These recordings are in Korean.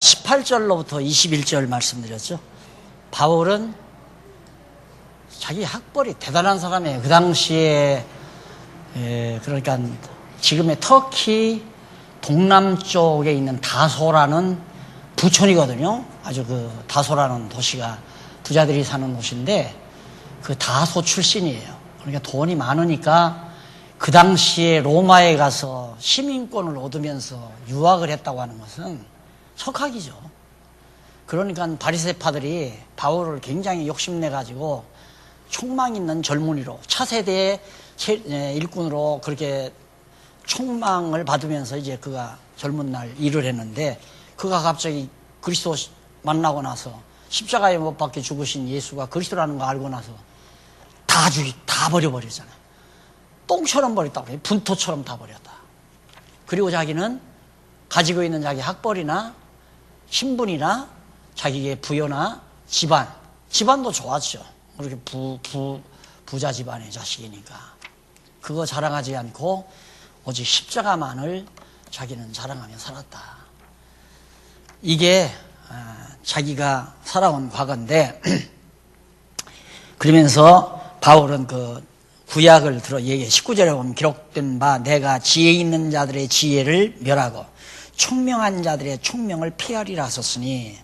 18절로부터 21절 말씀드렸죠. 바울은 자기 학벌이 대단한 사람이에요. 그 당시에 그러니까 지금의 터키 동남쪽에 있는 다소라는 부촌이거든요. 아주 그 다소라는 도시가 부자들이 사는 곳인데 그 다소 출신이에요. 그러니까 돈이 많으니까 그 당시에 로마에 가서 시민권을 얻으면서 유학을 했다고 하는 것은 석학이죠. 그러니까 바리새파들이 바울을 굉장히 욕심내가지고 촉망 있는 젊은이로 차세대의 일꾼으로 그렇게 촉망을 받으면서 이제 그가 젊은 날 일을 했는데 그가 갑자기 그리스도 만나고 나서 십자가에 못 박혀 죽으신 예수가 그리스도라는 거 알고 나서 다 버려버리잖아요. 똥처럼 버렸다고 그래요. 분토처럼 다 버렸다. 그리고 자기는 가지고 있는 자기 학벌이나 신분이나 자기의 부여나 집안도 좋았죠. 그렇게 부자 집안의 자식이니까. 그거 자랑하지 않고 오직 십자가만을 자기는 자랑하며 살았다. 이게 자기가 살아온 과거인데 그러면서 바울은 그 구약을 들어 얘기해 19절에 보면 기록된 바 내가 지혜 있는 자들의 지혜를 멸하고 총명한 자들의 총명을 폐하리라 하셨으니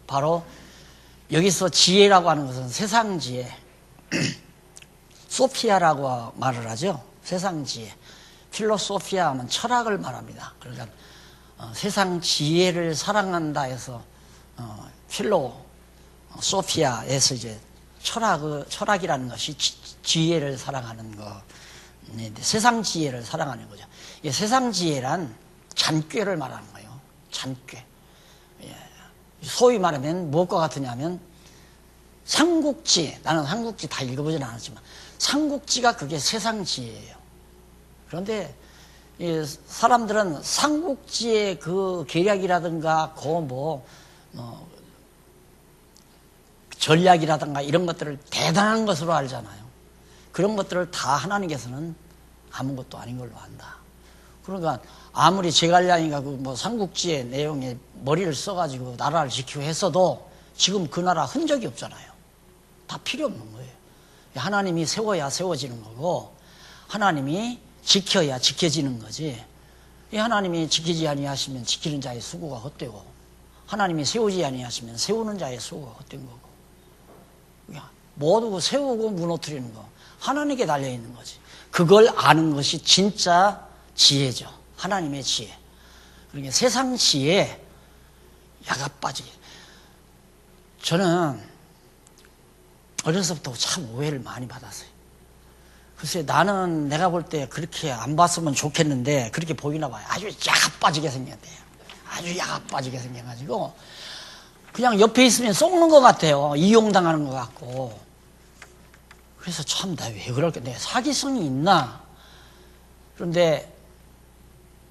바로 여기서 지혜라고 하는 것은 세상 지혜 소피아라고 말을 하죠. 세상 지혜 필로소피아 하면 철학을 말합니다. 그러니까 세상 지혜를 사랑한다 해서 필로소피아에서 이제 철학이라는 것이 지혜를 사랑하는 거, 세상 지혜를 사랑하는 거죠. 세상 지혜란 잔꾀를 말하는 거예요. 잔꾀. 소위 말하면 무엇과 같으냐면 삼국지, 나는 삼국지 다 읽어보진 않았지만 삼국지가 그게 세상 지혜예요. 그런데 사람들은 삼국지의 그 계략이라든가 전략이라든가 이런 것들을 대단한 것으로 알잖아요. 그런 것들을 다 하나님께서는 아무것도 아닌 걸로 안다. 그러니까 아무리 제갈량이가 그 삼국지의 내용에 머리를 써가지고 나라를 지키고 했어도 지금 그 나라 흔적이 없잖아요. 다 필요 없는 거예요. 하나님이 세워야 세워지는 거고 하나님이 지켜야 지켜지는 거지. 하나님이 지키지 아니하시면 지키는 자의 수고가 헛되고 하나님이 세우지 아니하시면 세우는 자의 수고가 헛된 거고 모두 세우고 무너뜨리는 거 하나님께 달려있는 거지. 그걸 아는 것이 진짜 지혜죠. 하나님의 지혜. 그러니까 세상 지혜 야가 빠지게. 저는 어려서부터 참 오해를 많이 받았어요. 글쎄 나는 내가 볼 때 그렇게 안 봤으면 좋겠는데 그렇게 보이나 봐요. 아주 야가 빠지게 생겼대요. 아주 야가 빠지게 생겨가지고 그냥 옆에 있으면 썩는 것 같아요. 이용당하는 것 같고. 그래서 참 나 왜 그럴까? 내가 사기성이 있나? 그런데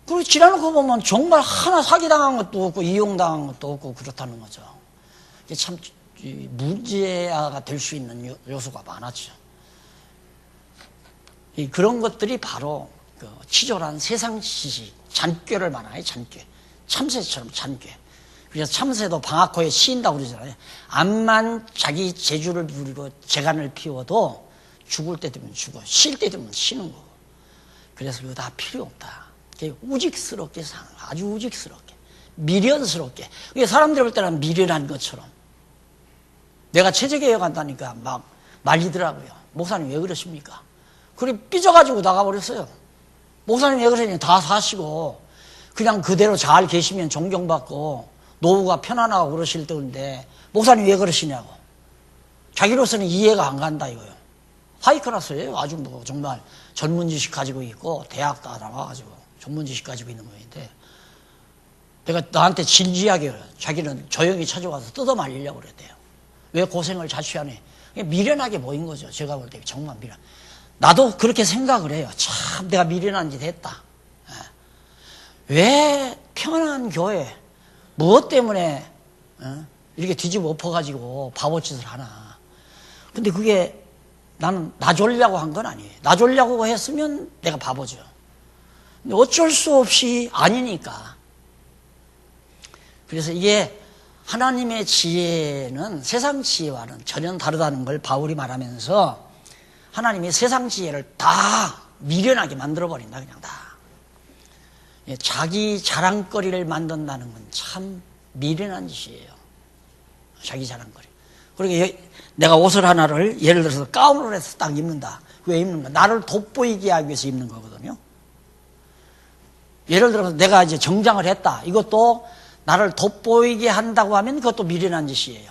그리고 지나놓고 보면 정말 하나 사기당한 것도 없고 이용당한 것도 없고 그렇다는 거죠. 이게 참 문제가 될 수 있는 요소가 많았죠. 그런 것들이 바로 그 치졸한 세상 지식, 잔꾀를 말하요. 잔꾀. 참새처럼 잔꾀. 그래서 참새도 방아코에 씌인다고 그러잖아요. 암만 자기 재주를 부리고 재간을 피워도 죽을 때 되면 죽어. 쉴 때 되면 쉬는 거고. 그래서 그거 다 필요 없다. 우직스럽게 아주 우직스럽게. 미련스럽게. 그게 사람들 볼 때는 미련한 것처럼. 내가 체제개혁 한다니까 막 말리더라고요. 목사님 왜 그러십니까? 그래 삐져가지고 나가버렸어요. 목사님 왜 그러냐. 다 사시고 그냥 그대로 잘 계시면 존경받고 노후가 편안하고 그러실 때인데 목사님 왜 그러시냐고. 자기로서는 이해가 안 간다 이거요. 하이클래스예요. 아주 정말 전문 지식 가지고 있고 대학 다 나와가지고 전문 지식 가지고 있는 거인데 내가 나한테 진지하게 그래요. 자기는 조용히 찾아와서 뜯어 말리려고 그랬대요. 왜 고생을 자취하네. 미련하게 보인 거죠. 제가 볼 때 정말 미련. 나도 그렇게 생각을 해요. 참 내가 미련한 짓 했다. 왜 편안한 교회 무엇 때문에 이렇게 뒤집어 엎어가지고 바보짓을 하나. 근데 그게 나는 나 졸려고 한 건 아니에요. 나 졸려고 했으면 내가 바보죠. 근데 어쩔 수 없이 아니니까 그래서 이게 하나님의 지혜는 세상 지혜와는 전혀 다르다는 걸 바울이 말하면서 하나님이 세상 지혜를 다 미련하게 만들어버린다. 그냥 다. 자기 자랑거리를 만든다는 건 참 미련한 짓이에요. 자기 자랑거리. 그러니까 내가 옷을 하나를 예를 들어서 가운을 해서 딱 입는다. 왜 입는가? 나를 돋보이게 하기 위해서 입는 거거든요. 예를 들어서 내가 이제 정장을 했다. 이것도 나를 돋보이게 한다고 하면 그것도 미련한 짓이에요.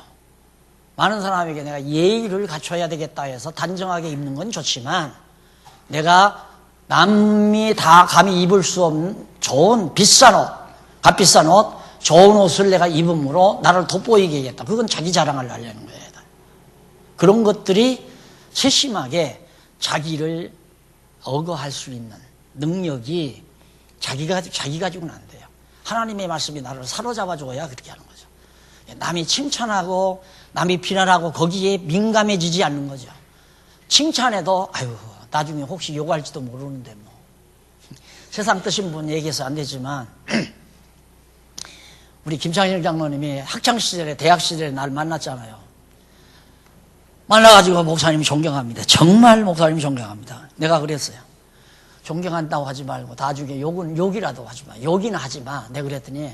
많은 사람에게 내가 예의를 갖춰야 되겠다 해서 단정하게 입는 건 좋지만 내가 남이 다 감히 입을 수 없는 좋은 비싼 옷, 값비싼 옷, 좋은 옷을 내가 입음으로 나를 돋보이게 하겠다. 그건 자기 자랑을 하려는 거예요. 그런 것들이 세심하게 자기를 억어할 수 있는 능력이 자기 가지고는 안 돼요. 하나님의 말씀이 나를 사로잡아줘야 그렇게 하는 거죠. 남이 칭찬하고 남이 비난하고 거기에 민감해지지 않는 거죠. 칭찬해도 아유 나중에 혹시 욕할지도 모르는데 뭐 세상 뜻인 분 얘기해서 안 되지만 우리 김창일 장로님이 학창시절에 대학시절에 날 만났잖아요. 만나가지고 목사님 존경합니다. 정말 목사님 존경합니다. 내가 그랬어요. 존경한다고 하지 말고 나중에 욕이라도 하지 마. 욕이나 하지 마. 내가 그랬더니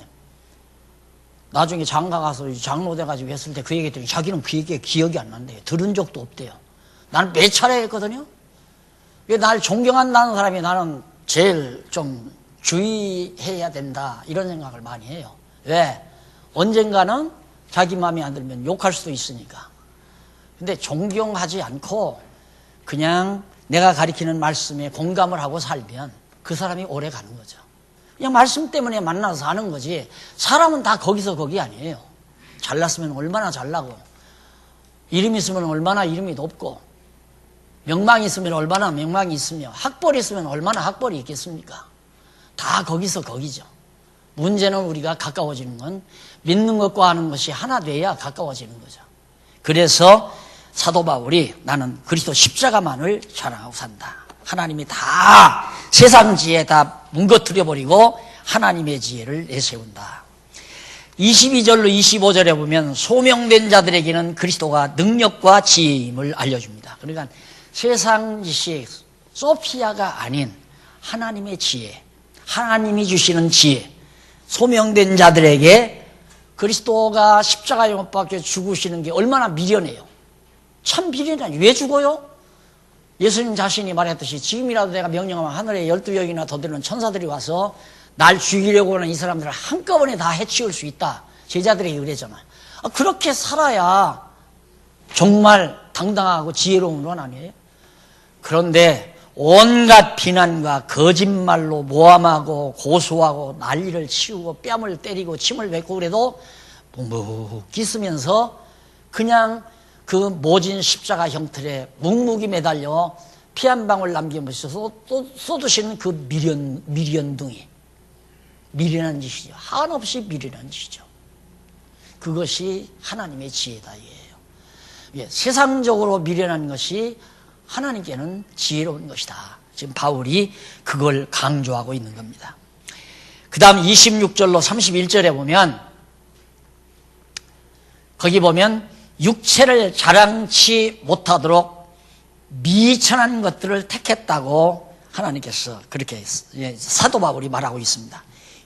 나중에 장가 가서 장로 돼가지고 했을 때 그 얘기 했더니 자기는 그 얘기가 기억이 안 난대요. 들은 적도 없대요. 나는 몇 차례 했거든요. 날 존경한다는 사람이 나는 제일 좀 주의해야 된다 이런 생각을 많이 해요. 왜? 언젠가는 자기 마음에 안 들면 욕할 수도 있으니까. 근데 존경하지 않고 그냥 내가 가리키는 말씀에 공감을 하고 살면 그 사람이 오래 가는 거죠. 그냥 말씀 때문에 만나서 사는 거지 사람은 다 거기서 거기 아니에요. 잘났으면 얼마나 잘나고 이름 있으면 얼마나 이름이 높고 명망이 있으면 얼마나 명망이 있으며 학벌이 있으면 얼마나 학벌이 있겠습니까? 다 거기서 거기죠. 문제는 우리가 가까워지는 건 믿는 것과 하는 것이 하나 돼야 가까워지는 거죠. 그래서 사도 바울이 나는 그리스도 십자가만을 자랑하고 산다. 하나님이 다 세상 지혜 다 뭉거뜨려버리고 하나님의 지혜를 내세운다. 22절로 25절에 보면 소명된 자들에게는 그리스도가 능력과 지혜임을 알려줍니다. 그러니까 세상 지식 소피아가 아닌 하나님의 지혜, 하나님이 주시는 지혜, 소명된 자들에게 그리스도가 십자가에 못 박혀 죽으시는 게 얼마나 미련해요. 참 미련하지. 왜 죽어요? 예수님 자신이 말했듯이 지금이라도 내가 명령하면 하늘에 12역이나 더 되는 천사들이 와서 날 죽이려고 하는 이 사람들을 한꺼번에 다 해치울 수 있다. 제자들에게 그랬잖아요. 그렇게 살아야 정말 당당하고 지혜로운 건 아니에요? 그런데 온갖 비난과 거짓말로 모함하고 고소하고 난리를 치우고 뺨을 때리고 침을 뱉고 그래도 묵묵히 쓰면서 그냥 그 모진 십자가 형틀에 묵묵히 매달려 피 한 방울 남김없이 또 쏟으시는 그 미련둥이. 미련한 짓이죠. 한없이 미련한 짓이죠. 그것이 하나님의 지혜다 이에요. 세상적으로 미련한 것이 하나님께는 지혜로운 것이다. 지금 바울이 그걸 강조하고 있는 겁니다. 그 다음 26절로 31절에 보면 거기 보면 육체를 자랑치 못하도록 미천한 것들을 택했다고 하나님께서 그렇게 사도 바울이 말하고 있습니다.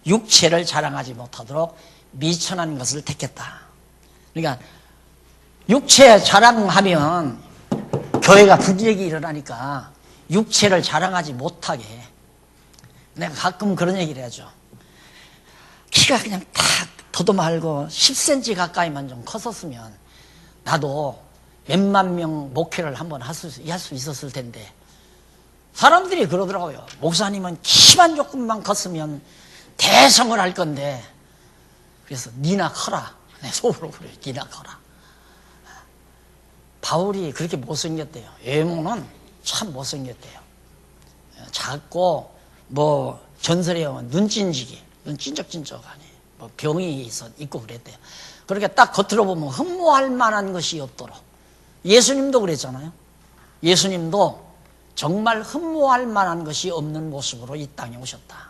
육체를 자랑하지 못하도록 미천한 것을 택했다. 그러니까 육체 자랑하면 교회가 분쟁이 일어나니까 육체를 자랑하지 못하게 내가 가끔 그런 얘기를 하죠. 키가 그냥 탁 더도 말고 10cm 가까이만 좀 컸었으면 나도 몇만 명 목회를 한번 할 수 있었을 텐데 사람들이 그러더라고요. 목사님은 키만 조금만 컸으면 대성을 할 건데 그래서 니나 커라. 내 속으로 그래요. 니나 커라. 바울이 그렇게 못생겼대요. 외모는 참 못생겼대요. 작고 뭐 전설에 의하면 눈찐지기, 눈 찐적찐적하니 뭐 병이 있고 그랬대요. 그렇게 딱 겉으로 보면 흠모할 만한 것이 없도록. 예수님도 그랬잖아요. 예수님도 정말 흠모할 만한 것이 없는 모습으로 이 땅에 오셨다.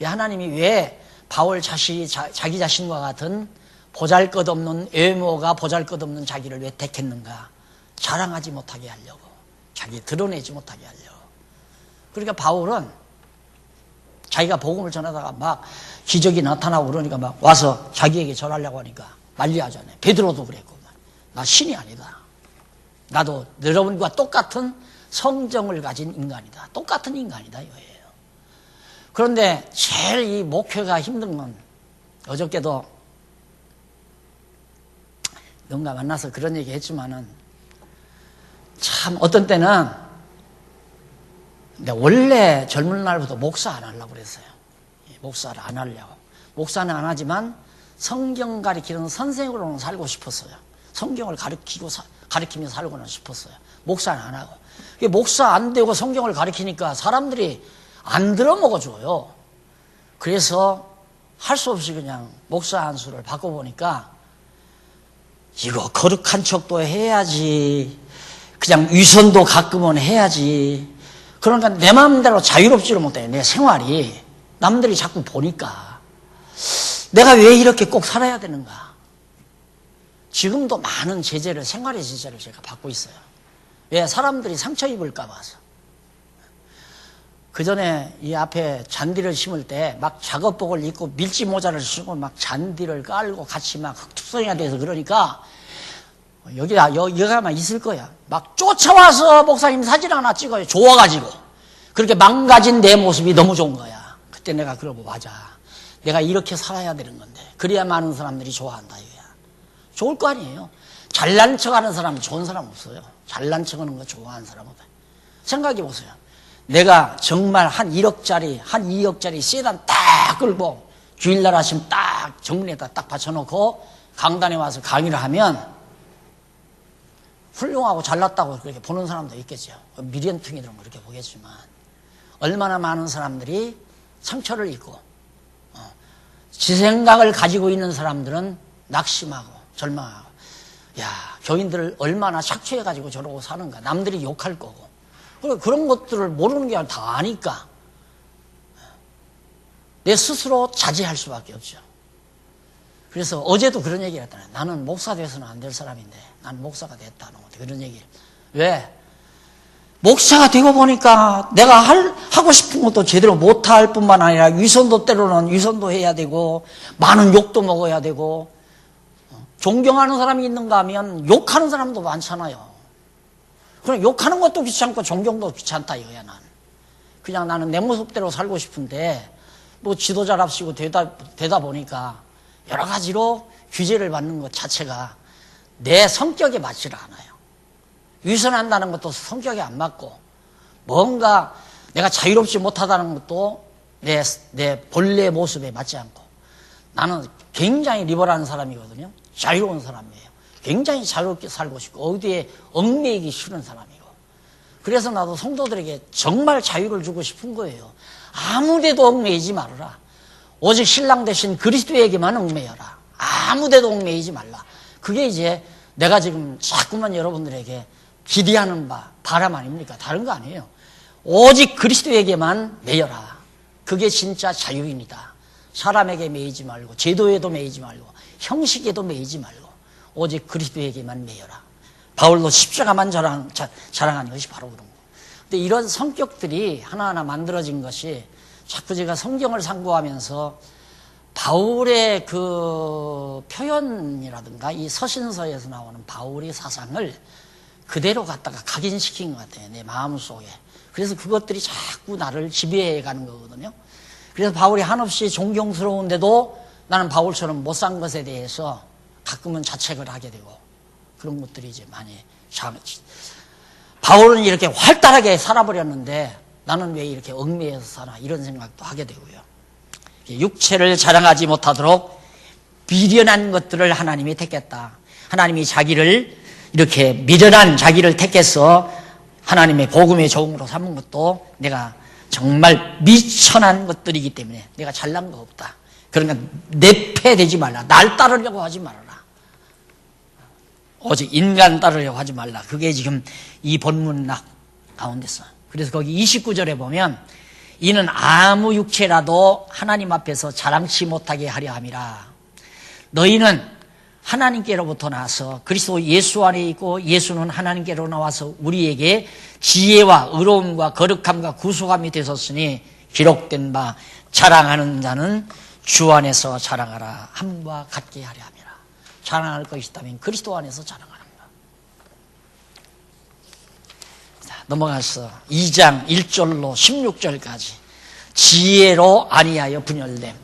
하나님이 왜 바울 자기 자신과 같은 보잘것없는 외모가 보잘것없는 자기를 왜 택했는가? 자랑하지 못하게 하려고, 자기 드러내지 못하게 하려고. 그러니까 바울은 자기가 복음을 전하다가 막 기적이 나타나고 그러니까 막 와서 자기에게 절하려고 하니까 만리하잖아요. 베드로도 그랬고, 나 신이 아니다. 나도 여러분과 똑같은 성정을 가진 인간이다. 똑같은 인간이다 이거예요. 그런데 제일 이 목회가 힘든 건, 어저께도 누군가 만나서 그런 얘기 했지만은, 참 어떤 때는 근데 원래 젊은 날부터 목사 안 하려고 그랬어요. 목사를 안 하려고. 목사는 안 하지만 성경 가르치는 선생으로는 살고 싶었어요. 성경을 가르치며 살고는 싶었어요. 목사는 안 하고. 목사 안 되고 성경을 가르치니까 사람들이 안 들어먹어줘요. 그래서 할 수 없이 그냥 목사 안수를 바꿔보니까, 이거 거룩한 척도 해야지, 그냥 위선도 가끔은 해야지. 그러니까 내 마음대로 자유롭지를 못해. 내 생활이 남들이 자꾸 보니까 내가 왜 이렇게 꼭 살아야 되는가. 지금도 많은 생활의 제재를 제가 받고 있어요. 왜? 사람들이 상처 입을까 봐서. 그 전에 이 앞에 잔디를 심을 때 막 작업복을 입고 밀짚 모자를 쓰고 막 잔디를 깔고 같이 막 흙투성이가 돼서 그러니까 여기가만 있을 거야. 막 쫓아와서 목사님 사진 하나 찍어요. 좋아가지고. 그렇게 망가진 내 모습이 너무 좋은 거야. 그때 내가 그러고, 맞아. 내가 이렇게 살아야 되는 건데. 그래야 많은 사람들이 좋아한다 이거야. 좋을 거 아니에요. 잘난 척 하는 사람은 좋은 사람 없어요. 잘난 척 하는 거 좋아하는 사람 없어요. 생각해 보세요. 내가 정말 한 1억짜리, 한 2억짜리 세단 딱 끌고 주일날 아침 딱 정문에다 딱 받쳐놓고 강단에 와서 강의를 하면 훌륭하고 잘났다고 그렇게 보는 사람도 있겠죠. 미련퉁이들은 그렇게 보겠지만, 얼마나 많은 사람들이 상처를 입고 지 생각을 가지고 있는 사람들은 낙심하고 절망하고, 야, 교인들을 얼마나 착취해가지고 저러고 사는가. 남들이 욕할 거고. 그런 것들을 모르는 게 다 아니까 내 스스로 자제할 수밖에 없죠. 그래서 어제도 그런 얘기를 했잖아요. 나는 목사 돼서는 안 될 사람인데 나는 목사가 됐다는 것. 그런 얘기를. 왜? 목사가 되고 보니까 내가 하고 싶은 것도 제대로 못할 뿐만 아니라 때로는 위선도 해야 되고, 많은 욕도 먹어야 되고, 존경하는 사람이 있는가 하면 욕하는 사람도 많잖아요. 그럼 욕하는 것도 귀찮고 존경도 귀찮다 이거야. 그냥 나는 내 모습대로 살고 싶은데 뭐 지도자랍시고 되다 보니까 여러 가지로 규제를 받는 것 자체가 내 성격에 맞지를 않아요. 위선한다는 것도 성격에 안 맞고, 뭔가 내가 자유롭지 못하다는 것도 내 본래 모습에 맞지 않고. 나는 굉장히 리버럴한 사람이거든요. 자유로운 사람이에요. 굉장히 자유롭게 살고 싶고 어디에 얽매이기 싫은 사람이고. 그래서 나도 성도들에게 정말 자유를 주고 싶은 거예요. 아무데도 얽매이지 말아라. 오직 신랑 대신 그리스도에게만 얽매여라. 아무데도 얽매이지 말라. 그게 이제 내가 지금 자꾸만 여러분들에게 기대하는 바람 아닙니까? 다른 거 아니에요. 오직 그리스도에게만 매여라. 그게 진짜 자유입니다. 사람에게 매이지 말고, 제도에도 매이지 말고, 형식에도 매이지 말고, 오직 그리스도에게만 매여라. 바울도 십자가만 자랑하는 것이 바로 그런 거예요. 근데 이런 성격들이 하나하나 만들어진 것이, 자꾸 제가 성경을 상고하면서 바울의 그 표현이라든가 이 서신서에서 나오는 바울의 사상을 그대로 갖다가 각인시킨 것 같아요. 내 마음속에. 그래서 그것들이 자꾸 나를 지배해 가는 거거든요. 그래서 바울이 한없이 존경스러운데도 나는 바울처럼 못 산 것에 대해서 가끔은 자책을 하게 되고, 그런 것들이 이제 많이. 바울은 이렇게 활달하게 살아버렸는데 나는 왜 이렇게 얽매여서 사나, 이런 생각도 하게 되고요. 육체를 자랑하지 못하도록 미련한 것들을 하나님이 택했다. 하나님이 자기를 이렇게 미련한 자기를 택해서 하나님의 복음의 종으로 삼은 것도 내가 정말 미천한 것들이기 때문에 내가 잘난 거 없다. 그러니까 내패되지 말라. 날 따르려고 하지 말아라. 오직 인간 따르려고 하지 말라. 그게 지금 이 본문 가운데서. 그래서 거기 29절에 보면 이는 아무 육체라도 하나님 앞에서 자랑치 못하게 하려 함이라. 너희는 하나님께로부터 나서 그리스도 예수 안에 있고 예수는 하나님께로 나와서 우리에게 지혜와 의로움과 거룩함과 구속함이 되셨으니 기록된 바 자랑하는 자는 주 안에서 자랑하라 함과 같게 하려 함이라. 자랑할 것이 있다면 그리스도 안에서 자랑하라. 넘어가서 2장 1절로 16절까지 지혜로 아니하여 분열됨.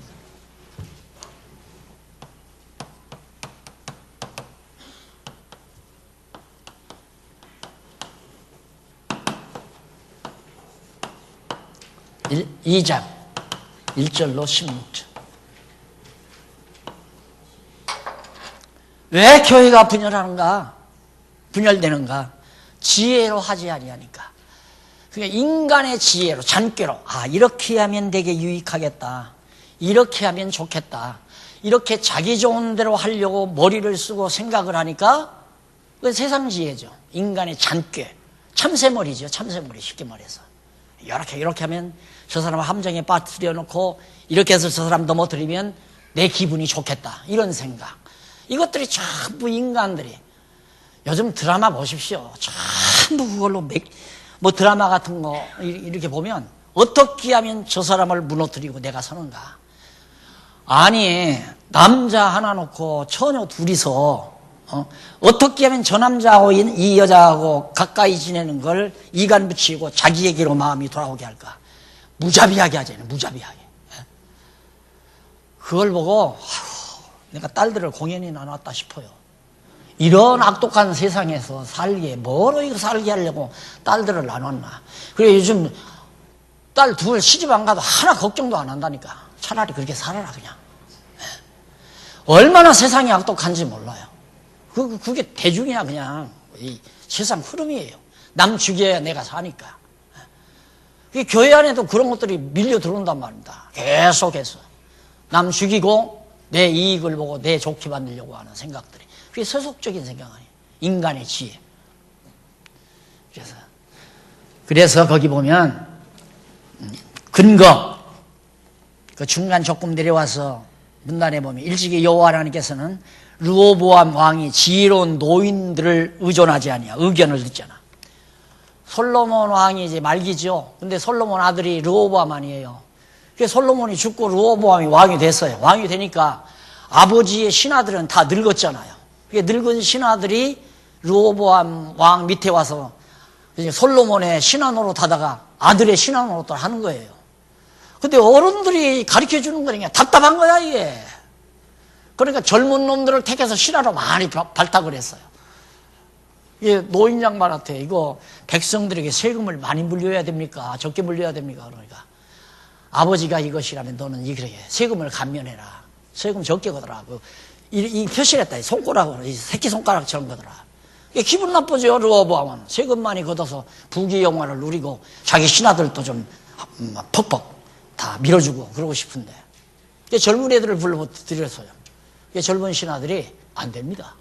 이 2장 1절로 16절. 왜 교회가 분열하는가? 분열되는가? 지혜로 하지 아니하니까. 그러니까 인간의 지혜로, 잔꾀로, 이렇게 하면 되게 유익하겠다. 이렇게 하면 좋겠다. 이렇게 자기 좋은 대로 하려고 머리를 쓰고 생각을 하니까 그건 세상 지혜죠. 인간의 잔꾀. 참새머리죠. 참새머리, 쉽게 말해서. 이렇게 하면 저 사람 함정에 빠뜨려 놓고 이렇게 해서 저 사람 넘어뜨리면 내 기분이 좋겠다. 이런 생각. 이것들이 전부 인간들이 요즘 드라마 보십시오. 전부 그걸로 드라마 같은 거 이렇게 보면 어떻게 하면 저 사람을 무너뜨리고 내가 서는가. 아니 남자 하나 놓고 처녀 둘이서 어떻게 하면 저 남자하고 이 여자하고 가까이 지내는 걸 이간 붙이고 자기에게로 마음이 돌아오게 할까. 무자비하게 하잖아요. 무자비하게. 그걸 보고 내가 딸들을 공연히 나눴다 싶어요. 이런 악독한 세상에서 뭐로 이거 살게 하려고 딸들을 나눴나. 그래 요즘 딸 둘 시집 안 가도 하나 걱정도 안 한다니까. 차라리 그렇게 살아라 그냥. 얼마나 세상이 악독한지 몰라요. 그게 대중이야 그냥. 이 세상 흐름이에요. 남 죽여야 내가 사니까. 교회 안에도 그런 것들이 밀려 들어온단 말입니다. 계속해서. 남 죽이고 내 이익을 보고 내 좋게 만들려고 하는 생각들이. 그게 세속적인 생각 아니에요. 인간의 지혜. 그래서 거기 보면 근거 그 중간 조금 내려와서 문단에 보면 일찍이 여호와 하나님께서는 르호보암 왕이 지혜로운 노인들을 의존하지 아니야. 의견을 듣잖아. 솔로몬 왕이 이제 말기죠. 근데 솔로몬 아들이 르호보암 아니에요. 그래서 솔로몬이 죽고 르호보암이 왕이 됐어요. 왕이 되니까 아버지의 신하들은 다 늙었잖아요. 늙은 신하들이 르호보암 왕 밑에 와서 이제 솔로몬의 신하 노릇하다가 아들의 신하 노릇을 하는 거예요. 근데 어른들이 가르쳐 주는 거니까 답답한 거야 이게. 그러니까 젊은 놈들을 택해서 신하로 많이 발탁을 했어요. 이게 노인 양반한테 이거 백성들에게 세금을 많이 물려야 됩니까? 적게 물려야 됩니까? 그러니까 아버지가 이것이라면 너는 이렇게 세금을 감면해라. 세금 적게 거더라. 이 표시를 했다. 손가락으로 새끼손가락처럼 거더라. 기분 나쁘죠. 르호보암은 세금 많이 걷어서 부귀영화를 누리고 자기 신하들도 좀 퍽퍽 다 밀어주고 그러고 싶은데 젊은 애들을 불러드렸어요. 젊은 신하들이 안 됩니다.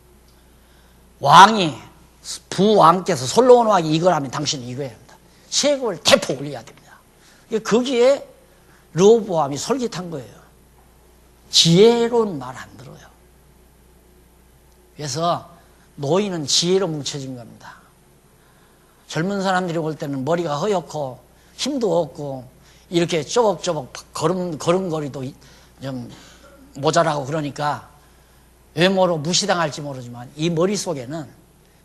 부왕께서 솔로몬 왕이 이걸 하면 당신은 이거 해야 합니다. 세금을 대폭 올려야 됩니다. 거기에 르호보암이 솔깃한 거예요. 지혜로운 말 안 들어요. 그래서 노인은 지혜로 뭉쳐진 겁니다. 젊은 사람들이 올 때는 머리가 허옇고 힘도 없고 이렇게 쪼벅쪼벅 걸음걸이도 좀 모자라고 그러니까 외모로 무시당할지 모르지만 이 머릿속에는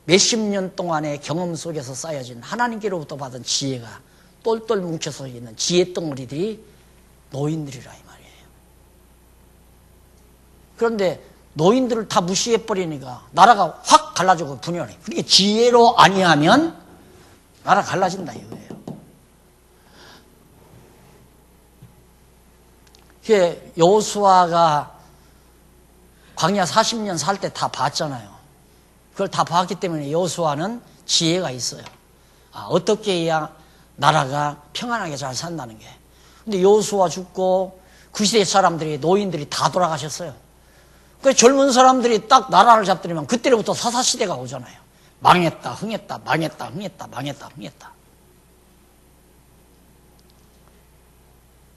몇십 년 동안의 경험 속에서 쌓여진 하나님께로부터 받은 지혜가 똘똘 뭉쳐서 있는 지혜 덩어리들이 노인들이라 이 말이에요. 그런데 노인들을 다 무시해버리니까 나라가 확 갈라지고 분열해. 그러니까 지혜로 아니하면 나라 갈라진다 이거예요. 여호수아가 광야 40년 살 때 다 봤잖아요. 그걸 다 봤기 때문에 여호수아는 지혜가 있어요. 어떻게 해야 나라가 평안하게 잘 산다는 게. 근데 여호수아 죽고 그 시대 사람들이 노인들이 다 돌아가셨어요. 그 젊은 사람들이 딱 나라를 잡더니만 그때부터 사사시대가 오잖아요. 망했다, 흥했다, 망했다, 흥했다, 망했다, 흥했다.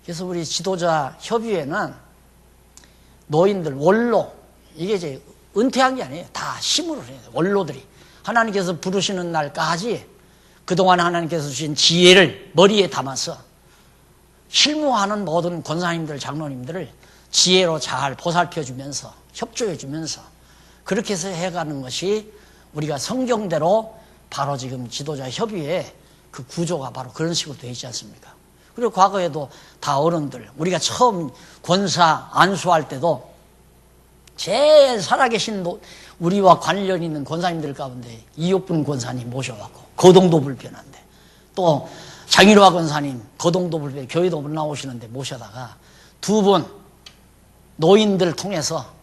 그래서 우리 지도자 협의회는 노인들 원로, 이게 이제 은퇴한 게 아니에요. 다 힘으로 해요. 원로들이 하나님께서 부르시는 날까지 그동안 하나님께서 주신 지혜를 머리에 담아서 실무하는 모든 권사님들, 장로님들을 지혜로 잘 보살펴주면서 협조해주면서 그렇게 해서 해가는 것이 우리가 성경대로 바로 지금 지도자 협의회 그 구조가 바로 그런 식으로 되어 있지 않습니까? 그리고 과거에도 다 어른들, 우리가 처음 권사 안수할 때도 제일 살아계신 우리와 관련 있는 권사님들 가운데 이옥분 권사님 모셔왔고, 거동도 불편한데, 또 장일화 권사님 거동도 불편, 교회도 못 나오시는데 모셔다가 두 분 노인들을 통해서,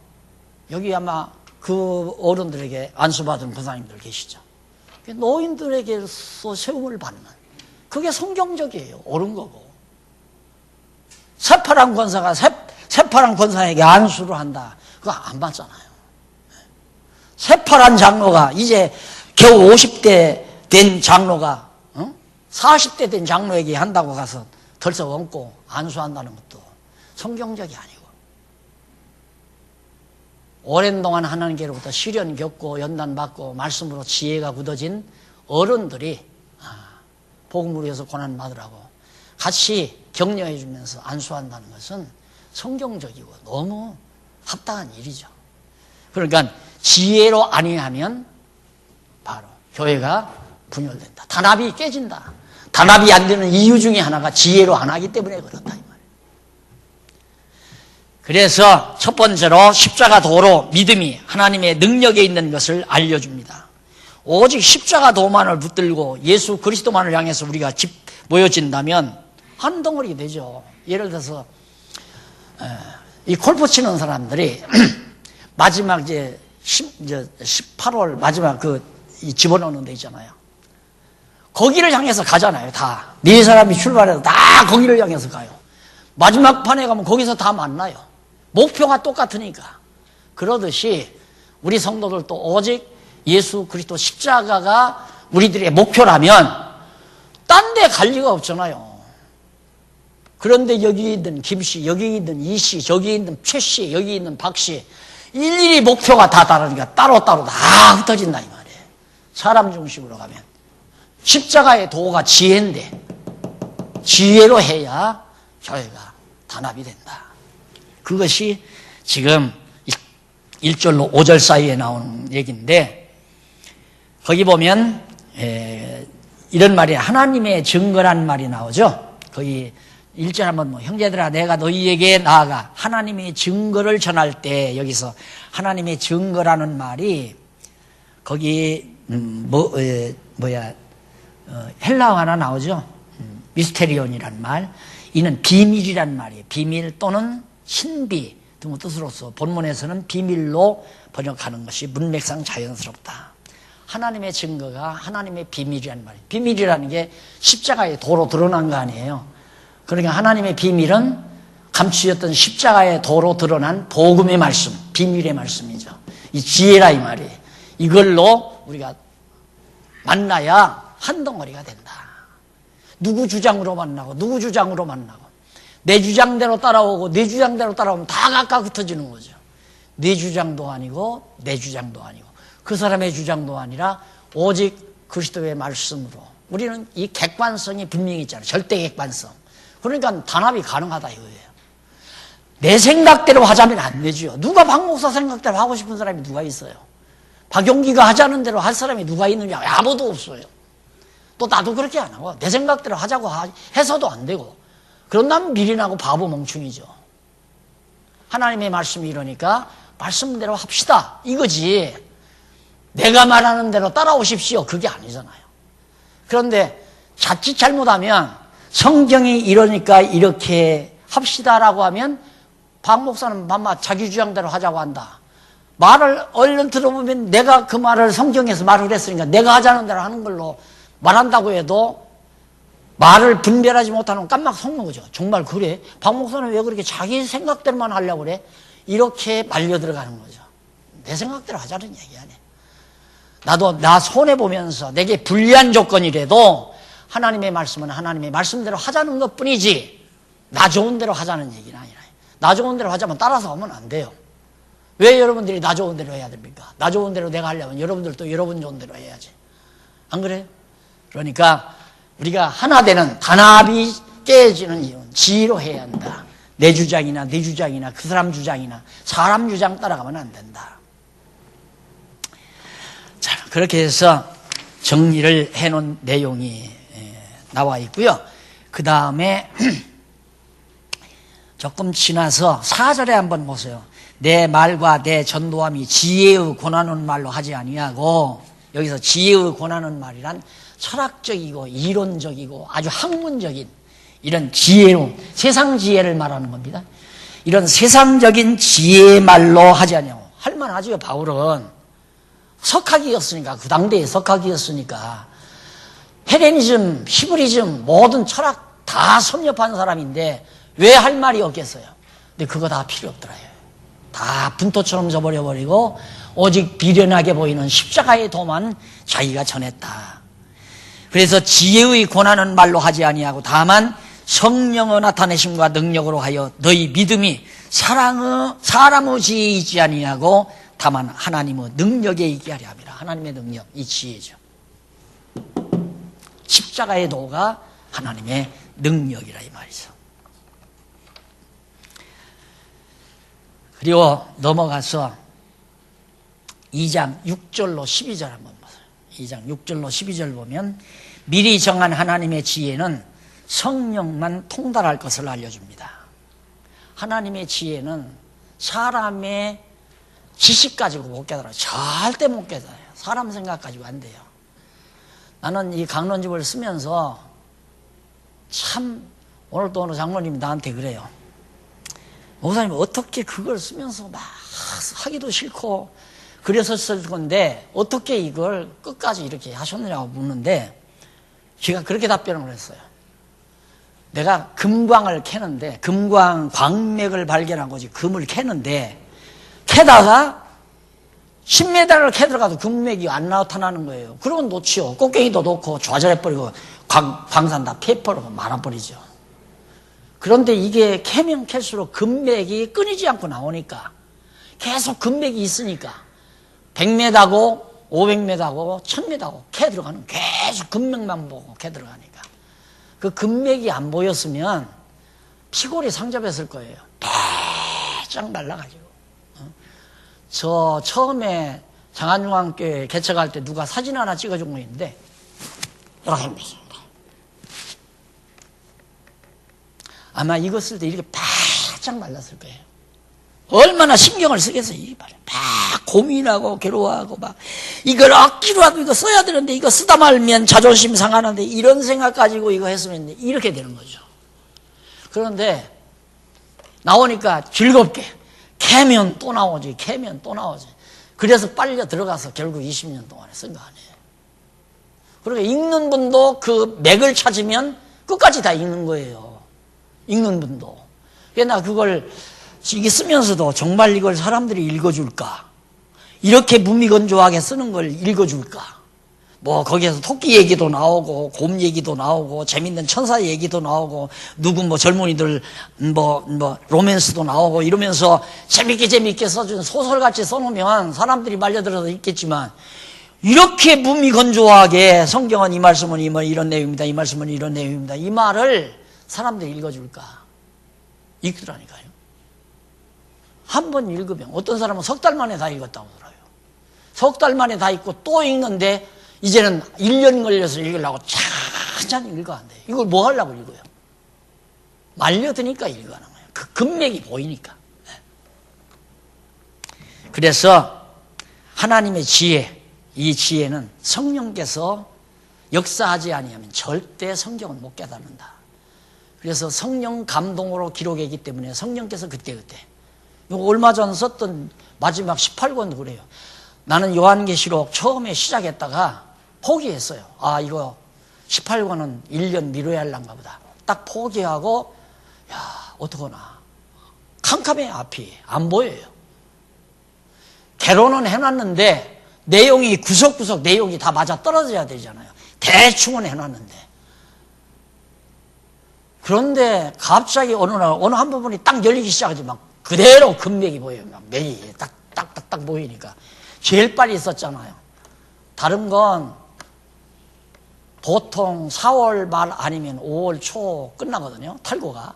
여기 아마 그 어른들에게 안수받은 권사님들 계시죠. 노인들에게서 세움을 받는, 그게 성경적이에요. 옳은 거고. 새파란 권사가 새파란 권사에게 안수를 한다, 그거 안 맞잖아요. 새파란 장로가 이제 겨우 50대 된 장로가 40대 된 장로에게 한다고 가서 덜썩 얹고 안수한다는 것도 성경적이 아니고, 오랜 동안 하나님께로부터 시련 겪고 연단 받고 말씀으로 지혜가 굳어진 어른들이 복음을 위해서 고난 받으라고 같이 격려해 주면서 안수한다는 것은 성경적이고 너무 합당한 일이죠. 그러니까 지혜로 아니하면 바로 교회가 분열된다. 단합이 깨진다. 단합이 안 되는 이유 중에 하나가 지혜로 안 하기 때문에 그렇다 이 말이에요. 그래서 첫 번째로 십자가 도로 믿음이 하나님의 능력에 있는 것을 알려줍니다. 오직 십자가 도만을 붙들고 예수 그리스도만을 향해서 우리가 모여진다면 한 덩어리 되죠. 예를 들어서 이 골프 치는 사람들이 마지막 이제 18홀 마지막 집어넣는 데 있잖아요. 거기를 향해서 가잖아요. 다 네 사람이 출발해서 다 거기를 향해서 가요. 마지막 판에 가면 거기서 다 만나요. 목표가 똑같으니까. 그러듯이 우리 성도들도 오직 예수 그리스도 십자가가 우리들의 목표라면 딴 데 갈 리가 없잖아요. 그런데 여기 있는 김씨, 여기 있는 이씨, 저기 있는 최씨, 여기 있는 박씨, 일일이 목표가 다 다르니까 따로따로 다 흩어진다 이 말이에요. 사람 중심으로 가면 십자가의 도가 지혜인데 지혜로 해야 교회가 단합이 된다. 그것이 지금 1절로 5절 사이에 나오는 얘기인데, 거기 보면 이런 말이 하나님의 증거란 말이 나오죠. 거기 1절 한번 형제들아 내가 너희에게 나아가 하나님의 증거를 전할 때, 여기서 하나님의 증거라는 말이 거기 헬라어 하나 나오죠. 미스테리온이란 말. 이는 비밀이란 말이에요. 비밀 또는 신비 등의 뜻으로서 본문에서는 비밀로 번역하는 것이 문맥상 자연스럽다. 하나님의 증거가 하나님의 비밀이란 말이에요. 비밀이라는 게 십자가의 도로 드러난 거 아니에요. 그러니까 하나님의 비밀은 감추었던 십자가의 도로 드러난 복음의 말씀, 비밀의 말씀이죠. 이 지혜라 이 말이에요. 이걸로 우리가 만나야 한 덩어리가 된다. 누구 주장으로 만나고 누구 주장으로 만나고 내 주장대로 따라오고 내 주장대로 따라오면 다 각각 흩어지는 거죠. 내 주장도 아니고 내 주장도 아니고 그 사람의 주장도 아니라 오직 그리스도의 말씀으로 우리는 이 객관성이 분명히 있잖아요. 절대 객관성. 그러니까 단합이 가능하다 이거예요. 내 생각대로 하자면 안 되죠. 누가 박 목사 생각대로 하고 싶은 사람이 누가 있어요? 박용기가 하자는 대로 할 사람이 누가 있느냐? 아무도 없어요. 또 나도 그렇게 안 하고 내 생각대로 하자고 해서도 안 되고, 그런다면 미련하고 바보 멍충이죠. 하나님의 말씀이 이러니까 말씀대로 합시다 이거지, 내가 말하는 대로 따라오십시오 그게 아니잖아요. 그런데 자칫 잘못하면 성경이 이러니까 이렇게 합시다라고 하면 박 목사는 반마 자기 주장대로 하자고 한다. 말을 얼른 들어보면 내가 그 말을 성경에서 말을 했으니까 내가 하자는 대로 하는 걸로 말한다고 해도 말을 분별하지 못하는 깜막 속는 거죠. 정말 그래? 박 목사는 왜 그렇게 자기 생각대로만 하려고 그래? 이렇게 말려 들어가는 거죠. 내 생각대로 하자는 얘기 아니에요. 나도 나 손해보면서 내게 불리한 조건이라도 하나님의 말씀은 하나님의 말씀대로 하자는 것 뿐이지, 나 좋은 대로 하자는 얘기는 아니라, 나 좋은 대로 하자면 따라서 하면 안 돼요. 왜 여러분들이 나 좋은 대로 해야 됩니까? 나 좋은 대로 내가 하려면 여러분들도 여러분 좋은 대로 해야지. 안 그래요? 그러니까 우리가 하나 되는 단합이 깨지는 이유는 지혜로 해야 한다. 내 주장이나 네 주장이나 그 사람 주장이나 사람 주장 따라가면 안 된다. 자, 그렇게 해서 정리를 해놓은 내용이 나와 있고요. 그 다음에 조금 지나서 4절에 한번 보세요. 내 말과 내 전도함이 지혜의 권하는 말로 하지 아니하고, 여기서 지혜의 권하는 말이란 철학적이고 이론적이고 아주 학문적인 이런 지혜로, 세상 지혜를 말하는 겁니다. 이런 세상적인 지혜의 말로 하지 아니하고, 할만하죠. 바울은 석학이었으니까, 그 당대의 석학이었으니까 헬레니즘, 히브리즘 모든 철학 다 섭렵한 사람인데 왜 할 말이 없겠어요? 근데 그거 다 필요 없더라요. 다 분토처럼 져버려버리고 오직 비련하게 보이는 십자가의 도만 자기가 전했다. 그래서 지혜의 권하는 말로 하지 아니하고 다만 성령의 나타내심과 능력으로 하여 너희 믿음이 사람의 지혜에 있지 아니하고 다만 하나님의 능력에 있게 하려 함이라. 하나님의 능력, 이 지혜죠. 십자가의 도가 하나님의 능력이라 이 말이죠. 그리고 넘어가서 2장 6절로 12절 한번 보세요. 2장 6절로 12절 보면 미리 정한 하나님의 지혜는 성령만 통달할 것을 알려줍니다. 하나님의 지혜는 사람의 지식 가지고 못 깨달아요. 절대 못 깨달아요. 사람 생각 가지고 안 돼요. 나는 이 강론집을 쓰면서 참, 오늘도 어느 장로님이 나한테 그래요. 목사님 어떻게 그걸 쓰면서 막 하기도 싫고 그래서 쓸 건데 어떻게 이걸 끝까지 이렇게 하셨느냐고 묻는데 제가 그렇게 답변을 했어요. 내가 금광을 캐는데, 금광 광맥을 발견한 거지, 금을 캐는데 캐다가 10m를 캐 들어가도 금맥이 안 나타나는 거예요. 그러면 놓지요. 꽃갱이도 놓고 좌절해버리고 광산 다 패버리고 말아버리죠. 그런데 이게 캐면 캘수록 금맥이 끊이지 않고 나오니까, 계속 금맥이 있으니까 100m고 500m고 1000m고 캐 들어가는, 계속 금맥만 보고 캐 들어가니까 그 금맥이 안 보였으면 피골이 상접했을 거예요. 바짝 말라가지고. 저 처음에 장안중앙교회 개척할 때 누가 사진 하나 찍어준 거 있는데 이렇게 했습니다. 아마 이거 쓸 때 이렇게 바짝 말랐을 거예요. 얼마나 신경을 쓰겠어요. 이 말을 막 고민하고 괴로워하고 막 이걸 억지로 하고 이거 써야 되는데 이거 쓰다 말면 자존심 상하는데 이런 생각 가지고 이거 했으면 이렇게 되는 거죠. 그런데 나오니까 즐겁게 캐면 또 나오지, 캐면 또 나오지. 그래서 빨려 들어가서 결국 20년 동안에 쓴 거 아니에요. 그러니까 읽는 분도 그 맥을 찾으면 끝까지 다 읽는 거예요. 읽는 분도. 그래서 나 그걸 이게 쓰면서도 정말 이걸 사람들이 읽어줄까? 이렇게 무미건조하게 쓰는 걸 읽어줄까? 뭐 거기에서 토끼 얘기도 나오고 곰 얘기도 나오고 재밌는 천사 얘기도 나오고 누구 뭐 젊은이들 뭐 로맨스도 나오고 이러면서 재밌게 써준 소설같이 써놓으면 사람들이 말려들어서 읽겠지만, 이렇게 무미건조하게 성경은 이 말씀은 이런 내용입니다, 이 말씀은 이런 내용입니다, 이 말을 사람들이 읽어줄까? 읽더라니까요. 한 번 읽으면 어떤 사람은 석 달 만에 다 읽었다고 들어요. 석 달 만에 다 읽고 또 읽는데 이제는 1년 걸려서 읽으려고 찬찬히 읽어 안 돼요. 이걸 뭐 하려고 읽어요? 말려드니까 읽어하는 거예요. 그 금맥이 보이니까. 그래서 하나님의 지혜, 이 지혜는 성령께서 역사하지 아니하면 절대 성경은 못 깨닫는다. 그래서 성령 감동으로 기록했기 때문에 성령께서 그때그때, 얼마 전 썼던 마지막 18권도 그래요. 나는 요한계시록 처음에 시작했다가 포기했어요. 아, 이거 18권은 1년 미뤄야 할란가 보다. 딱 포기하고, 야, 어떡하나. 캄캄해, 앞이. 안 보여요. 개론은 해놨는데 내용이 구석구석 내용이 다 맞아 떨어져야 되잖아요. 대충은 해놨는데 그런데 갑자기 어느 날 어느 한 부분이 딱 열리기 시작하지 막 그대로 금맥이 보여요. 막 맥이 딱 보이니까 제일 빨리 있었잖아요. 다른 건 보통 4월 말 아니면 5월 초 끝나거든요. 탈구가.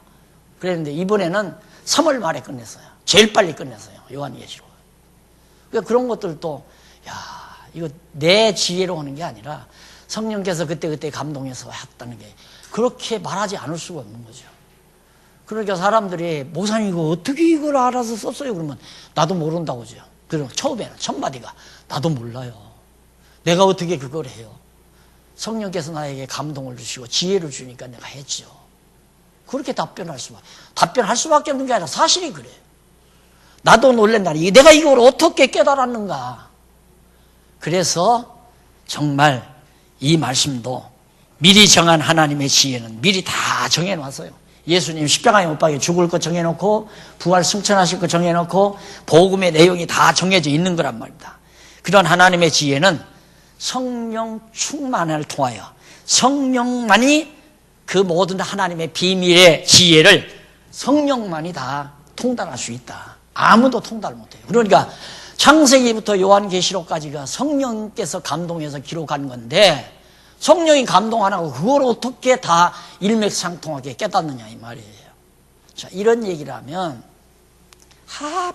그랬는데 이번에는 3월 말에 끝냈어요. 제일 빨리 끝냈어요. 요한계시록. 그러니까 그런 것들도 야, 이거 내 지혜로 하는 게 아니라 성령께서 그때 감동해서 했다는 게 그렇게 말하지 않을 수가 없는 거죠. 그러니까 사람들이 목사님 이거 어떻게 이걸 알아서 썼어요? 그러면 나도 모른다고 하죠. 그럼 처음에는 첫마디가 나도 몰라요. 내가 어떻게 그걸 해요? 성령께서 나에게 감동을 주시고 지혜를 주니까 내가 했죠. 그렇게 답변할 수밖에 없는 게 아니라 사실이 그래요. 나도 놀란다니 내가 이걸 어떻게 깨달았는가. 그래서 정말 이 말씀도 미리 정한 하나님의 지혜는 미리 다 정해놨어요. 예수님 십자가에 못 박혀 죽을 거 정해놓고 부활 승천하실 거 정해놓고 복음의 내용이 다 정해져 있는 거란 말입니다. 그런 하나님의 지혜는 성령 충만을 통하여 성령만이 그 모든 하나님의 비밀의 지혜를 성령만이 다 통달할 수 있다. 아무도 통달 못해요. 그러니까 창세기부터 요한계시록까지가 성령께서 감동해서 기록한 건데 성령이 감동 안 하고 그걸 어떻게 다 일맥상통하게 깨닫느냐 이 말이에요. 자, 이런 얘기를 하면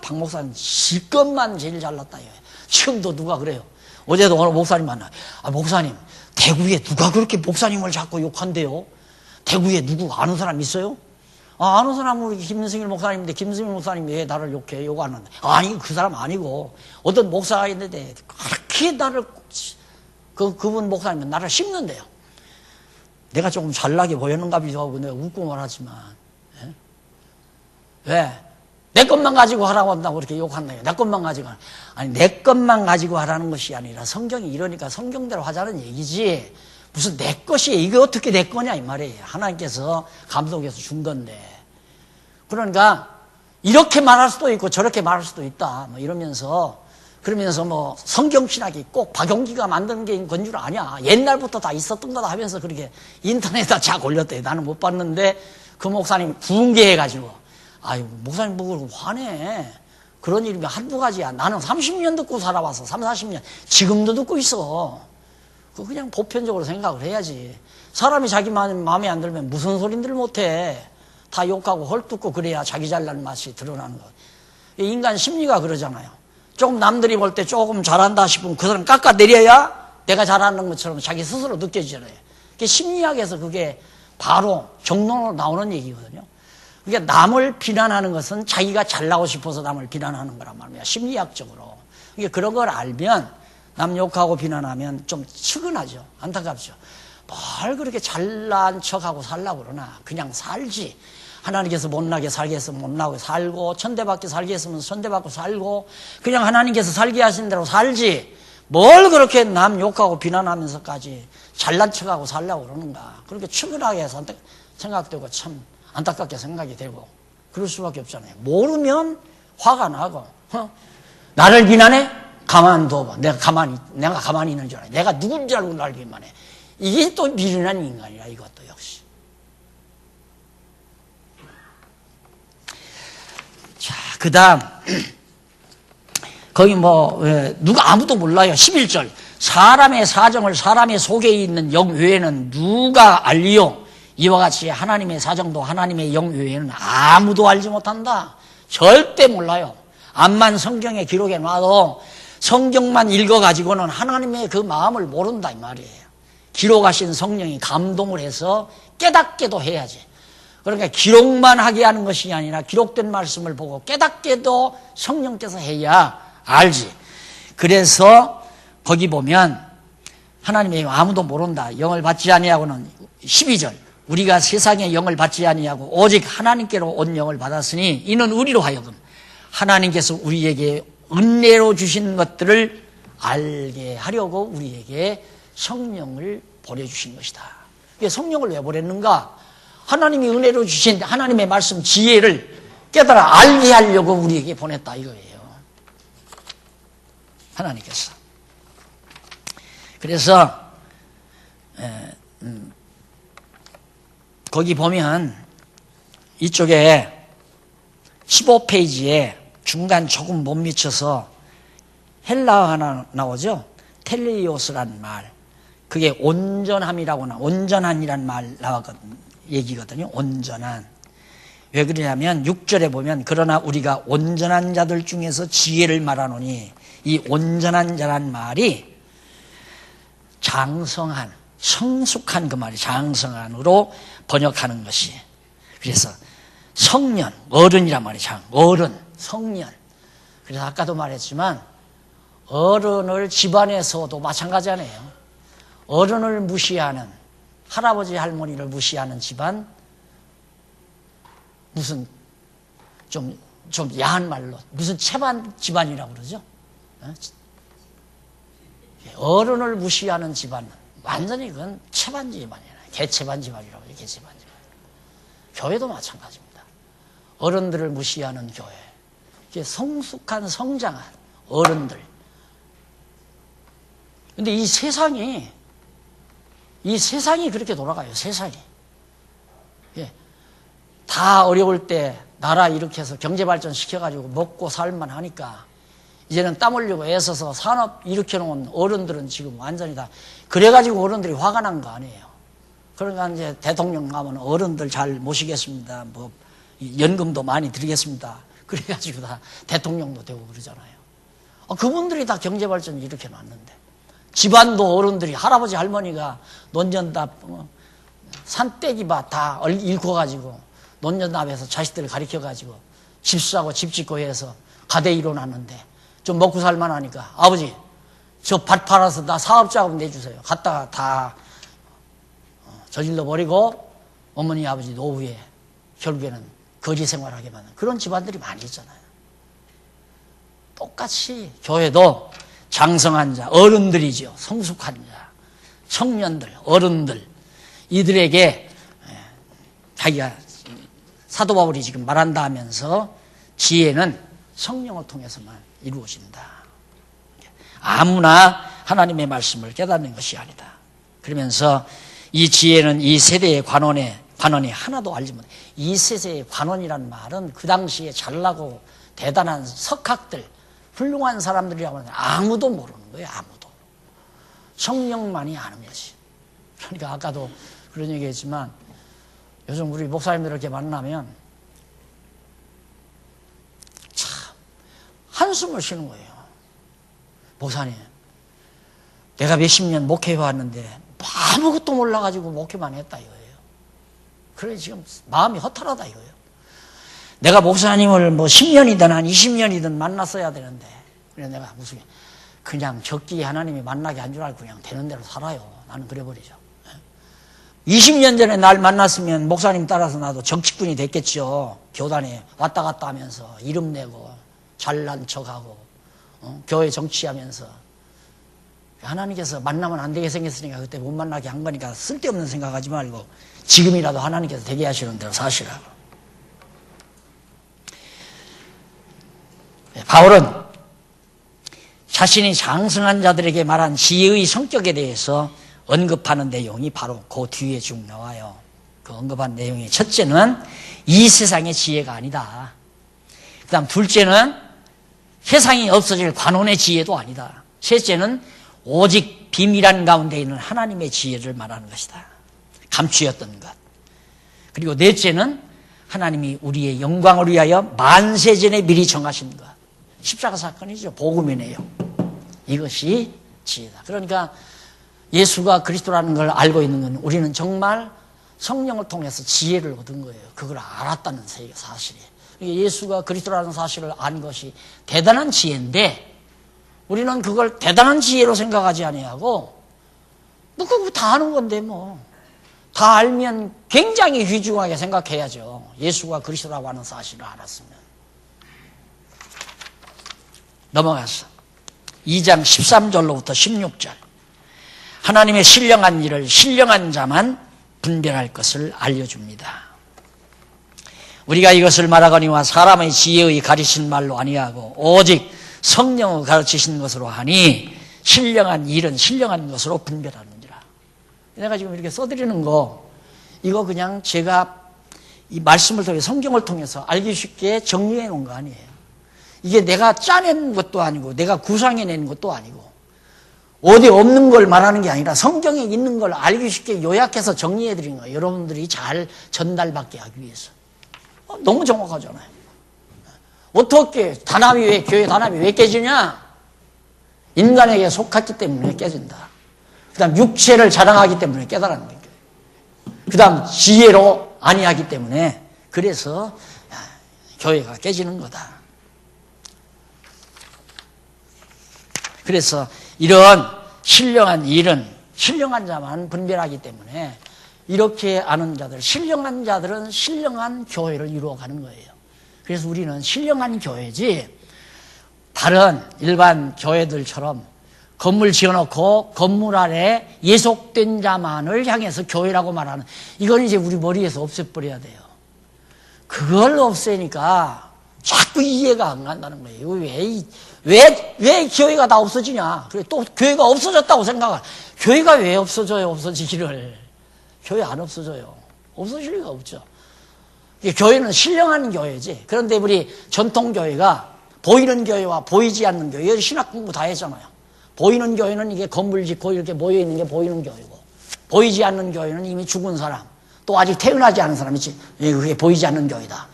박 목사님 실컷만 제일 잘났다. 지금도 누가 그래요. 어제도 오늘 목사님 만나. 목사님 대구에 누가 그렇게 목사님을 자꾸 욕한대요? 대구에 누구 아는 사람 있어요? 아는 사람은 우리 김승일 목사님인데 김승일 목사님이 왜 나를 욕해? 욕 안 한다. 아니 그 사람 아니고 어떤 목사가 있는데 그렇게 나를 그분 목사님은 나를 씹는데요. 내가 조금 잘나게 보였는가 보기도 하고 내가 웃고 말하지만 왜? 내 것만 가지고 하라고 한다고 그렇게 욕한다요. 내 것만 가지고 아니 내 것만 가지고 하라는 것이 아니라 성경이 이러니까 성경대로 하자는 얘기지 무슨 내 것이에요. 이게 어떻게 내 거냐 이 말이에요. 하나님께서 감독해서 준 건데 그러니까 이렇게 말할 수도 있고 저렇게 말할 수도 있다 뭐 이러면서 그러면서 뭐 성경신학이 꼭 박용기가 만드는 게 건 줄 아냐. 옛날부터 다 있었던 거다 하면서 그렇게 인터넷에다 쫙 올렸대. 나는 못 봤는데 그 목사님이 붕괴해가지고 아유 목사님 보고 화내. 그런 일이면 한두 가지야. 나는 30년 듣고 살아왔어. 30, 40년. 지금도 듣고 있어. 그냥 보편적으로 생각을 해야지. 사람이 자기 마음에 안 들면 무슨 소린들 못해. 다 욕하고 헐뜯고 그래야 자기 잘난 맛이 드러나는 거. 인간 심리가 그러잖아요. 조금 남들이 볼 때 조금 잘한다 싶으면 그 사람 깎아내려야 내가 잘하는 것처럼 자기 스스로 느껴지잖아요. 그게 심리학에서 그게 바로 정론으로 나오는 얘기거든요. 그러니까 남을 비난하는 것은 자기가 잘나고 싶어서 남을 비난하는 거란 말이야. 심리학적으로. 그러니까 그런 걸 알면 남 욕하고 비난하면 좀 측은하죠. 안타깝죠. 뭘 그렇게 잘난 척하고 살라고 그러나. 그냥 살지. 하나님께서 못나게 살게 했으면 못나게 살고 천대받게 살게 했으면 천대받고 살고 그냥 하나님께서 살게 하신 대로 살지 뭘 그렇게 남 욕하고 비난하면서까지 잘난 척하고 살려고 그러는가. 그렇게 측은하게 생각되고 참 안타깝게 생각이 되고 그럴 수밖에 없잖아요. 모르면 화가 나고 나를 비난해? 가만둬봐. 내가 가만히 있는 줄 알아. 내가 누군지 알고 날 비난해. 이게 또 미련한 인간이라 이것도 역시. 자, 그 다음, 거기 누가 아무도 몰라요. 11절. 사람의 사정을 사람의 속에 있는 영 외에는 누가 알리요? 이와 같이 하나님의 사정도 하나님의 영 외에는 아무도 알지 못한다. 절대 몰라요. 암만 성경에 기록해 놔도 성경만 읽어가지고는 하나님의 그 마음을 모른다 이 말이에요. 기록하신 성령이 감동을 해서 깨닫게도 해야지. 그러니까 기록만 하게 하는 것이 아니라 기록된 말씀을 보고 깨닫게도 성령께서 해야 알지. 그래서 거기 보면 하나님의 아무도 모른다. 영을 받지 아니하고는 12절. 우리가 세상의 영을 받지 아니하고 오직 하나님께로 온 영을 받았으니 이는 우리로 하여금 하나님께서 우리에게 은혜로 주신 것들을 알게 하려고 우리에게 성령을 보내주신 것이다. 성령을 왜 보냈는가? 하나님이 은혜로 주신 하나님의 말씀 지혜를 깨달아 알게 하려고 우리에게 보냈다 이거예요. 하나님께서. 그래서 거기 보면 이쪽에 15페이지에 중간 조금 못 미쳐서 헬라어 하나 나오죠. 텔레이오스라는 말. 그게 온전함이라고 온전한이란 말 나왔거든요. 얘기거든요. 온전한. 왜 그러냐면 6절에 보면 그러나 우리가 온전한 자들 중에서 지혜를 말하노니 이 온전한 자란 말이 장성한, 성숙한 그 말이 장성한으로 번역하는 것이. 그래서 성년, 어른이란 말이 어른, 성년. 그래서 아까도 말했지만 어른을 집안에서도 마찬가지잖아요. 어른을 무시하는, 할아버지 할머니를 무시하는 집안, 무슨 좀 야한 말로 무슨 채반 집안이라고 그러죠. 어른을 무시하는 집안은 완전히 그건 채반 집안이에요. 개채반 집안이라고 해요. 개채반 집안. 교회도 마찬가지입니다. 어른들을 무시하는 교회. 이게 성숙한 성장한 어른들. 근데 이 세상이 그렇게 돌아가요. 세상이. 예. 다 어려울 때 나라 이렇게 해서 경제 발전 시켜가지고 먹고 살만 하니까 이제는 땀 흘리고 애써서 산업 일으켜놓은 어른들은 지금 완전히 다 그래가지고 어른들이 화가 난 거 아니에요. 그러니까 이제 대통령 가면 어른들 잘 모시겠습니다. 뭐 연금도 많이 드리겠습니다. 그래가지고 다 대통령도 되고 그러잖아요. 그분들이 다 경제 발전 일으켜놨는데 집안도 어른들이 할아버지 할머니가 논전답 산떼기밭 다 읽어가지고 논전답에서 자식들을 가르쳐가지고 집 사고 집 짓고 해서 가대 일어났는데 좀 먹고 살만하니까 아버지 저 밭 팔아서 나 사업자금 내주세요. 갔다가 다 저질러 버리고 어머니 아버지 노후에 결국에는 거지 생활하게 만든 그런 집안들이 많이 있잖아요. 똑같이 교회도 장성한 자, 어른들이죠. 성숙한 자, 청년들, 어른들 이들에게 자기가 사도 바울이 지금 말한다 하면서 지혜는 성령을 통해서만 이루어진다. 아무나 하나님의 말씀을 깨닫는 것이 아니다. 그러면서 이 지혜는 이 세대의 관원이 하나도 알지 못해. 이 세대의 관원이라는 말은 그 당시에 잘나고 대단한 석학들, 훌륭한 사람들이라고 하는데 아무도 모르는 거예요. 아무도. 성령만이 아는 거지. 그러니까 아까도 그런 얘기했지만 요즘 우리 목사님들 이렇게 만나면 참 한숨을 쉬는 거예요. 목사님, 내가 몇십 년 목회해 왔는데 아무것도 몰라가지고 목회만 했다 이거예요. 그래 지금 마음이 허탈하다 이거예요. 내가 목사님을 뭐 10년이든 한 20년이든 만났어야 되는데 그래 내가 무슨 그냥 적기에 하나님이 만나게 한 줄 알고 그냥 되는 대로 살아요. 나는 그래버리죠. 20년 전에 날 만났으면 목사님 따라서 나도 정치꾼이 됐겠죠. 교단에 왔다 갔다 하면서 이름 내고 잘난 척하고 교회 정치하면서 하나님께서 만나면 안 되게 생겼으니까 그때 못 만나게 한 거니까 쓸데없는 생각하지 말고 지금이라도 하나님께서 되게 하시는 대로 사시라고. 바울은 자신이 장성한 자들에게 말한 지혜의 성격에 대해서 언급하는 내용이 바로 그 뒤에 쭉 나와요. 그 언급한 내용이 첫째는 이 세상의 지혜가 아니다. 그 다음 둘째는 세상이 없어질 관원의 지혜도 아니다. 셋째는 오직 비밀한 가운데 있는 하나님의 지혜를 말하는 것이다. 감추었던 것. 그리고 넷째는 하나님이 우리의 영광을 위하여 만세전에 미리 정하신 것. 십자가 사건이죠. 복음이네요. 이것이 지혜다. 그러니까 예수가 그리스도라는 걸 알고 있는 건 우리는 정말 성령을 통해서 지혜를 얻은 거예요. 그걸 알았다는 사실이에요. 예수가 그리스도라는 사실을 안 것이 대단한 지혜인데 우리는 그걸 대단한 지혜로 생각하지 아니하고 뭐 그거 다 아는 건데 뭐 다 알면 굉장히 휘중하게 생각해야죠. 예수가 그리스도라고 하는 사실을 알았으면. 넘어가서 2장 13절로부터 16절. 하나님의 신령한 일을 신령한 자만 분별할 것을 알려줍니다. 우리가 이것을 말하거니와 사람의 지혜의 가르친 말로 아니하고 오직 성령의 가르치신 것으로 하니 신령한 일은 신령한 것으로 분별하느니라. 내가 지금 이렇게 써드리는 거 이거 그냥 제가 이 말씀을 통해 성경을 통해서 알기 쉽게 정리해 놓은 거 아니에요. 이게 내가 짜낸 것도 아니고 내가 구상해낸 것도 아니고 어디 없는 걸 말하는 게 아니라 성경에 있는 걸 알기 쉽게 요약해서 정리해 드린 거예요. 여러분들이 잘 전달받게 하기 위해서. 너무 정확하잖아요. 어떻게 교회 단합이 왜 깨지냐? 인간에게 속했기 때문에 깨진다. 그 다음 육체를 자랑하기 때문에 깨달은 거예요. 그 다음 지혜로 아니하기 때문에 그래서 교회가 깨지는 거다. 그래서 이런 신령한 일은 신령한 자만 분별하기 때문에 이렇게 아는 자들, 신령한 자들은 신령한 교회를 이루어가는 거예요. 그래서 우리는 신령한 교회지 다른 일반 교회들처럼 건물 지어놓고 건물 아래 예속된 자만을 향해서 교회라고 말하는 이건 이제 우리 머리에서 없애버려야 돼요. 그걸 없애니까 자꾸 이해가 안 간다는 거예요. 왜 교회가 다 없어지냐? 그래 또 교회가 없어졌다고 생각을. 교회가 왜 없어져요? 없어지기를. 교회 안 없어져요. 없어질 리가 없죠. 교회는 신령한 교회지. 그런데 우리 전통교회가 보이는 교회와 보이지 않는 교회, 신학 공부 다 했잖아요. 보이는 교회는 이게 건물 짓고 이렇게 모여있는 게 보이는 교회고, 보이지 않는 교회는 이미 죽은 사람, 또 아직 태어나지 않은 사람이지. 그게 보이지 않는 교회다.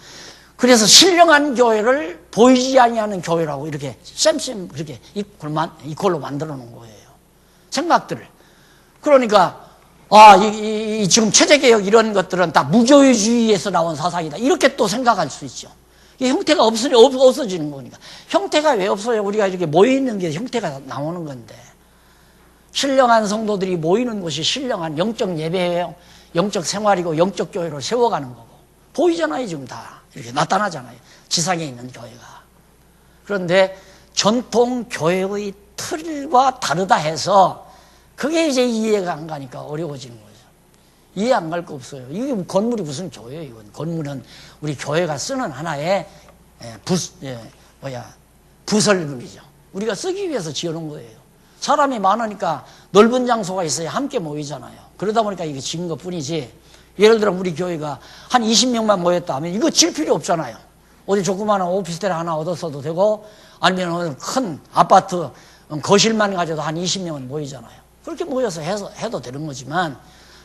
그래서 신령한 교회를 보이지 아니하는 교회라고 이렇게 쌤 그렇게 이꼴로 만들어 놓은 거예요. 생각들을. 그러니까 지금 체제개혁 이런 것들은 다 무교회주의에서 나온 사상이다. 이렇게 또 생각할 수 있죠. 이 형태가 없어지는 거니까. 형태가 왜 없어요? 우리가 이렇게 모여있는 게 형태가 나오는 건데. 신령한 성도들이 모이는 곳이 신령한 영적 예배예요. 영적 생활이고 영적 교회를 세워가는 거고. 보이잖아요, 지금 다. 이렇게 나타나잖아요. 지상에 있는 교회가. 그런데 전통 교회의 틀과 다르다 해서 그게 이제 이해가 안 가니까 어려워지는 거죠. 이해 안 갈 거 없어요. 이게 건물이 무슨 교회예요, 이건. 건물은 우리 교회가 쓰는 하나의 부설물이죠. 우리가 쓰기 위해서 지어놓은 거예요. 사람이 많으니까 넓은 장소가 있어야 함께 모이잖아요. 그러다 보니까 이게 지은 것 뿐이지. 예를 들어 우리 교회가 한 20명만 모였다 하면 이거 질 필요 없잖아요. 어디 조그마한 오피스텔 하나 얻었어도 되고 아니면 큰 아파트 거실만 가져도 한 20명은 모이잖아요. 그렇게 모여서 해도 되는 거지만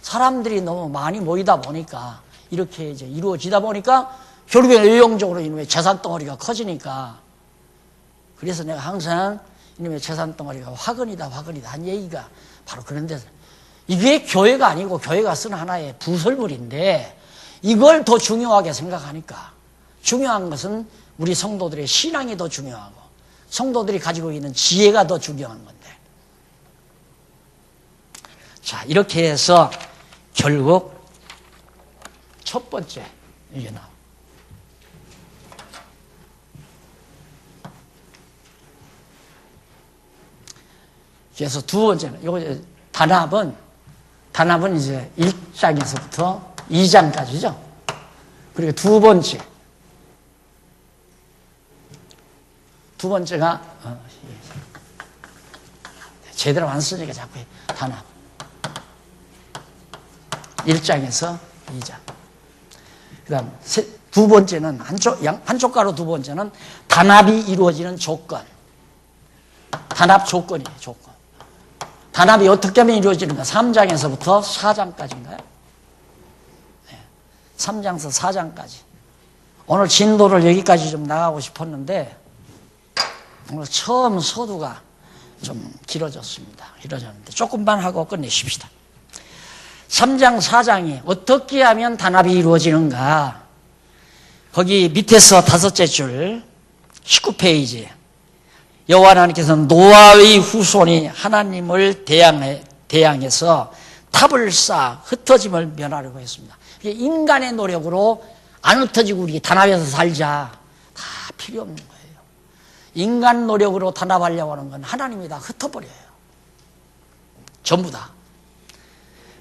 사람들이 너무 많이 모이다 보니까 이렇게 이제 이루어지다 보니까 결국에 의욕적으로 이놈의 재산 덩어리가 커지니까 그래서 내가 항상 이놈의 재산 덩어리가 화근이다 한 얘기가 바로 그런 데서 이게 교회가 아니고 교회가 쓴 하나의 부설물인데 이걸 더 중요하게 생각하니까 중요한 것은 우리 성도들의 신앙이 더 중요하고 성도들이 가지고 있는 지혜가 더 중요한 건데 자 이렇게 해서 결국 첫 번째 이게 나와. 그래서 두 번째는 요거 단합은 이제 1장에서부터 2장까지죠. 그리고 두 번째가 제대로 안 쓰니까 자꾸 단합. 1장에서 2장. 그 다음 두 번째는 한쪽 가로 두 번째는 단합이 이루어지는 조건. 단합 조건이에요. 조건. 단합이 어떻게 하면 이루어지는가? 3장에서부터 4장까지인가요? 네. 3장에서 4장까지. 오늘 진도를 여기까지 좀 나가고 싶었는데 오늘 처음 서두가 좀 길어졌습니다. 길어졌는데 조금만 하고 끝내십시다. 3장 4장이 어떻게 하면 단합이 이루어지는가? 거기 밑에서 다섯째 줄 19페이지 여호와 하나님께서는 노아의 후손이 하나님을 대항해서 탑을 쌓아 흩어짐을 면하려고 했습니다. 인간의 노력으로 안 흩어지고 우리 단합해서 살자. 다 필요 없는 거예요. 인간 노력으로 단합하려고 하는 건 하나님이 다 흩어버려요. 전부 다.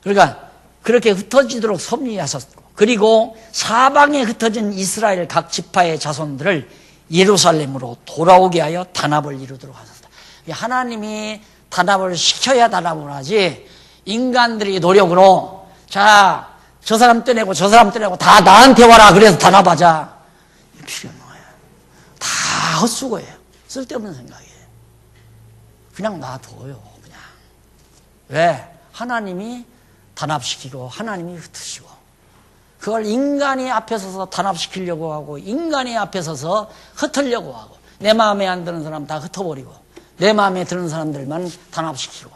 그러니까 그렇게 흩어지도록 섭리하셨고 그리고 사방에 흩어진 이스라엘 각 지파의 자손들을 예루살렘으로 돌아오게 하여 단합을 이루도록 하셨다. 하나님이 단합을 시켜야 단합을 하지 인간들이 노력으로 자 저 사람 떼내고 저 사람 떼내고 다 나한테 와라 그래서 단합하자. 필요 없는 거예요. 다 헛수고예요. 쓸데없는 생각이에요. 그냥 놔둬요. 그냥. 왜? 하나님이 단합시키고 하나님이 흩으시고 그걸 인간이 앞에 서서 단합시키려고 하고 인간이 앞에 서서 흩으려고 하고 내 마음에 안 드는 사람 다 흩어버리고 내 마음에 드는 사람들만 단합시키고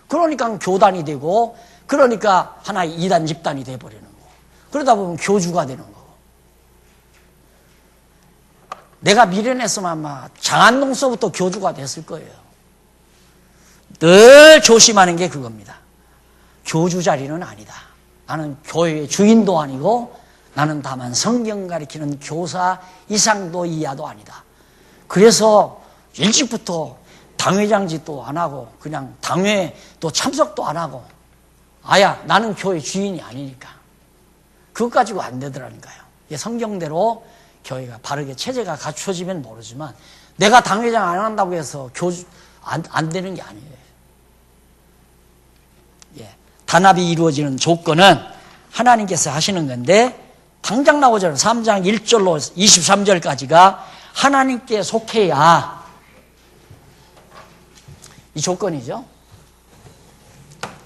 그러니까 교단이 되고 그러니까 하나의 이단 집단이 돼버리는 거고 그러다 보면 교주가 되는 거고 내가 미련했으면 아마 장안동서부터 교주가 됐을 거예요. 늘 조심하는 게 그겁니다. 교주 자리는 아니다. 나는 교회의 주인도 아니고 나는 다만 성경 가리키는 교사 이상도 이하도 아니다. 그래서 일찍부터 당회장 짓도 안 하고 그냥 당회 또 참석도 안 하고 아야 나는 교회 주인이 아니니까 그것 가지고 안 되더라니까요. 성경대로 교회가 바르게 체제가 갖춰지면 모르지만 내가 당회장 안 한다고 해서 교주 안 되는 게 아니에요. 단합이 이루어지는 조건은 하나님께서 하시는 건데 당장 나오잖아요. 3장 1절로 23절까지가 하나님께 속해야 이 조건이죠.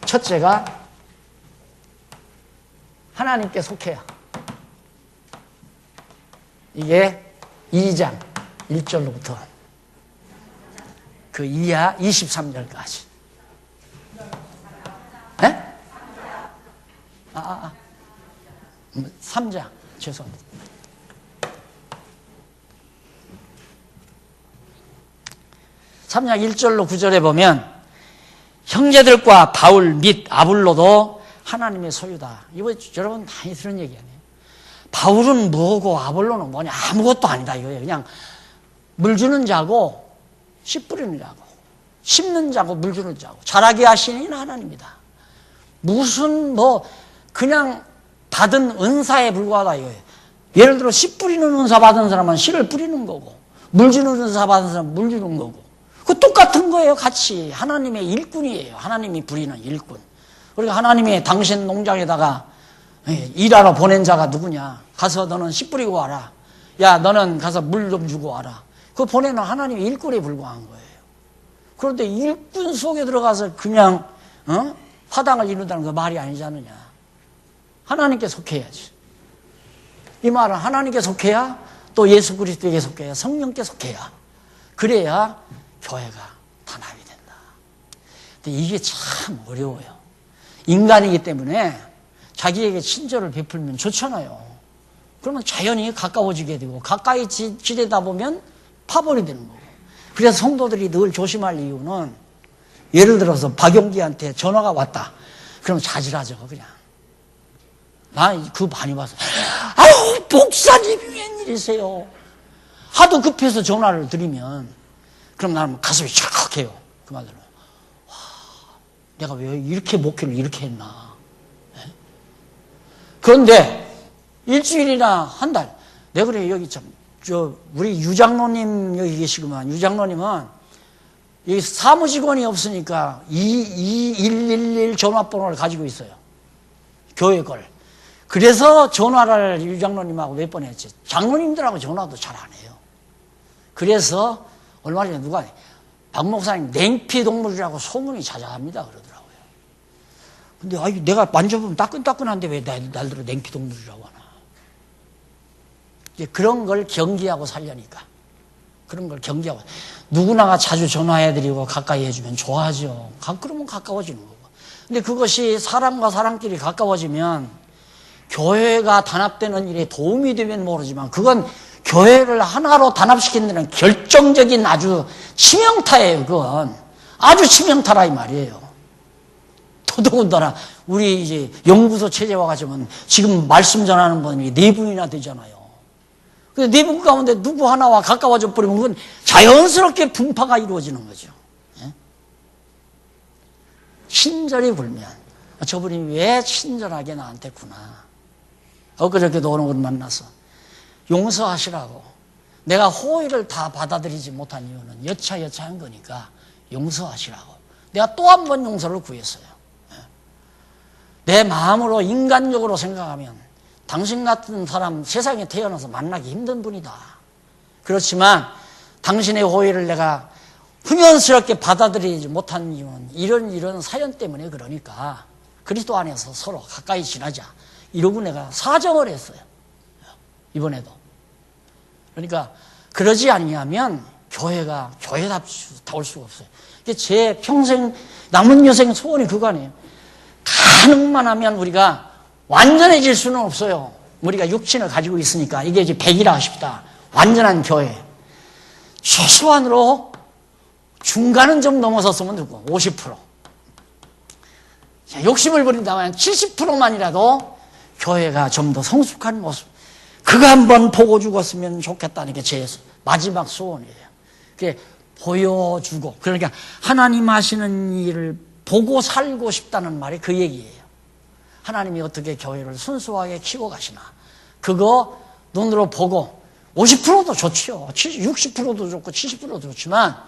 첫째가 하나님께 속해야 이게 2장 1절로부터 그 이하 23절까지 네? 3장 죄송합니다. 3장 1절로 9절에 보면 형제들과 바울 및 아볼로도 하나님의 소유다. 이거 여러분 많이 들은 얘기 아니에요. 바울은 뭐고 아볼로는 뭐냐 아무것도 아니다 이거예요. 그냥 물 주는 자고 씨 뿌리는 자고 심는 자고 물 주는 자고 자라게 하시는 이는 하나님이다. 무슨 그냥 받은 은사에 불과하다 이거예요. 예를 들어 씨 뿌리는 은사 받은 사람은 씨를 뿌리는 거고 물 주는 은사 받은 사람은 물 주는 거고 그 똑같은 거예요. 같이 하나님의 일꾼이에요. 하나님이 부리는 일꾼. 그러니까 하나님이 당신 농장에다가 일하러 보낸 자가 누구냐. 가서 너는 씨 뿌리고 와라. 야 너는 가서 물 좀 주고 와라. 그 보내는 하나님의 일꾼에 불과한 거예요. 그런데 일꾼 속에 들어가서 그냥 화당을 이룬다는 거 말이 아니지 않느냐. 하나님께 속해야지. 이 말은 하나님께 속해야 또 예수 그리스도에게 속해야 성령께 속해야 그래야 교회가 단합이 된다. 근데 이게 참 어려워요. 인간이기 때문에 자기에게 친절을 베풀면 좋잖아요. 그러면 자연히 가까워지게 되고 가까이 지내다 보면 파벌이 되는 거고. 그래서 성도들이 늘 조심할 이유는 예를 들어서 박용기한테 전화가 왔다. 그럼 자질하죠 그냥. 나 그거 많이 봤어. 아유 목사님 웬일이세요. 하도 급해서 전화를 드리면 그럼 나는 가슴이 철컥해요. 그 말대로. 와, 내가 왜 이렇게 목회를 이렇게 했나. 네? 그런데 일주일이나 한 달. 내가 그래 여기 우리 유장로님 여기 계시구만. 유장로님은 여기 사무직원이 없으니까 2111 전화번호를 가지고 있어요. 교회 걸. 그래서 전화를 유장로님하고 몇 번 했지. 장로님들하고 전화도 잘 안 해요. 그래서 얼마 전에 누가 박 목사님 냉피동물이라고 소문이 자자합니다 그러더라고요. 근데 내가 만져보면 따끈따끈한데 왜 날들어 냉피동물이라고 하나. 이제 그런 걸 경계하고 살려니까. 그런 걸 경계하고. 누구나가 자주 전화해드리고 가까이 해주면 좋아하죠. 그러면 가까워지는 거고. 근데 그것이 사람과 사람끼리 가까워지면 교회가 단합되는 일에 도움이 되면 모르지만 그건 교회를 하나로 단합시키는 데는 결정적인 아주 치명타예요. 그건 아주 치명타라 이 말이에요. 더더군다나 우리 이제 연구소 체제와 같으면 지금 말씀 전하는 분이 4분이나 되잖아요. 근데 4분 가운데 누구 하나와 가까워져 버리면 그건 자연스럽게 분파가 이루어지는 거죠. 예? 친절이 불면 저분이 왜 친절하게 나한테 구나. 엊그저께도 오는 분 만나서 용서하시라고. 내가 호의를 다 받아들이지 못한 이유는 여차여차한 거니까 용서하시라고. 내가 또 한 번 용서를 구했어요. 내 마음으로 인간적으로 생각하면 당신 같은 사람 세상에 태어나서 만나기 힘든 분이다. 그렇지만 당신의 호의를 내가 훈연스럽게 받아들이지 못한 이유는 이런 사연 때문에 그러니까 그리스도 안에서 서로 가까이 지나자. 이러고 내가 사정을 했어요. 이번에도. 그러니까 그러지 아니하면 교회가 교회답다울 수가 없어요. 제 평생 남은 여생 소원이 그거 아니에요. 가능만 하면 우리가 완전해질 수는 없어요. 우리가 육신을 가지고 있으니까 이게 이제 100이라 싶다. 완전한 교회. 최소한으로 중간은 좀 넘어섰으면 되고 50%. 자, 욕심을 부린다면 70%만이라도 교회가 좀 더 성숙한 모습. 그거 한번 보고 죽었으면 좋겠다는 게 제 마지막 소원이에요. 그게 보여주고. 그러니까 하나님 하시는 일을 보고 살고 싶다는 말이 그 얘기예요. 하나님이 어떻게 교회를 순수하게 키워 가시나. 그거 눈으로 보고 50%도 좋지요. 60%도 좋고 70%도 좋지만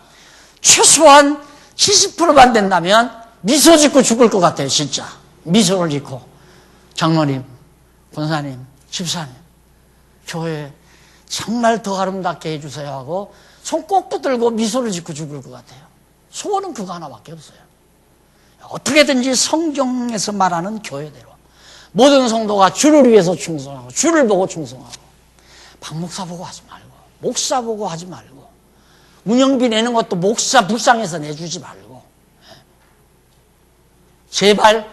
최소한 70%만 된다면 미소 짓고 죽을 것 같아요. 진짜. 미소를 짓고 장로님, 권사님, 집사님 교회 정말 더 아름답게 해주세요 하고 손 꼭 붙들고 미소를 짓고 죽을 것 같아요. 소원은 그거 하나밖에 없어요. 어떻게든지 성경에서 말하는 교회대로 모든 성도가 주를 위해서 충성하고 주를 보고 충성하고 박목사 보고 하지 말고 목사 보고 하지 말고 운영비 내는 것도 목사 불쌍해서 내주지 말고 제발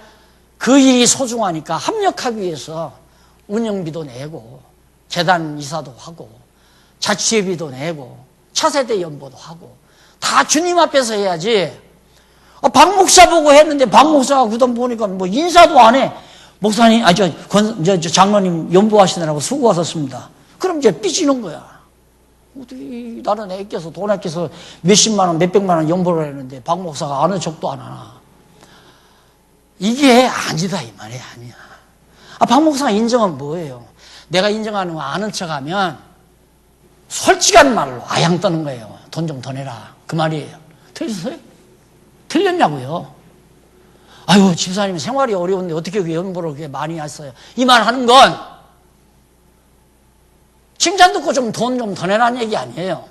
그 일이 소중하니까 합력하기 위해서 운영비도 내고 재단 이사도 하고 자취비도 내고 차세대 연보도 하고 다 주님 앞에서 해야지. 박 목사 보고 했는데 박 목사가 그 돈 보니까 뭐 인사도 안 해. 목사님, 저 장로님 연보하시느라고 수고하셨습니다. 그럼 이제 삐지는 거야. 어떻게 나는 애껴서 돈 아껴서 몇십만 원, 몇백만 원 연보를 했는데 박 목사가 아는 척도 안 하나. 이게 아니다 이 말이 아니야. 박 목사가 인정은 뭐예요? 내가 인정하는 거 아는 척하면 솔직한 말로 아양 떠는 거예요. 돈 좀 더 내라. 그 말이에요. 틀렸어요? 틀렸냐고요? 아유, 집사님 생활이 어려운데 어떻게 그 연보를 그렇게 많이 했어요? 이 말 하는 건 칭찬 듣고 좀 돈 좀 더 내라는 얘기 아니에요.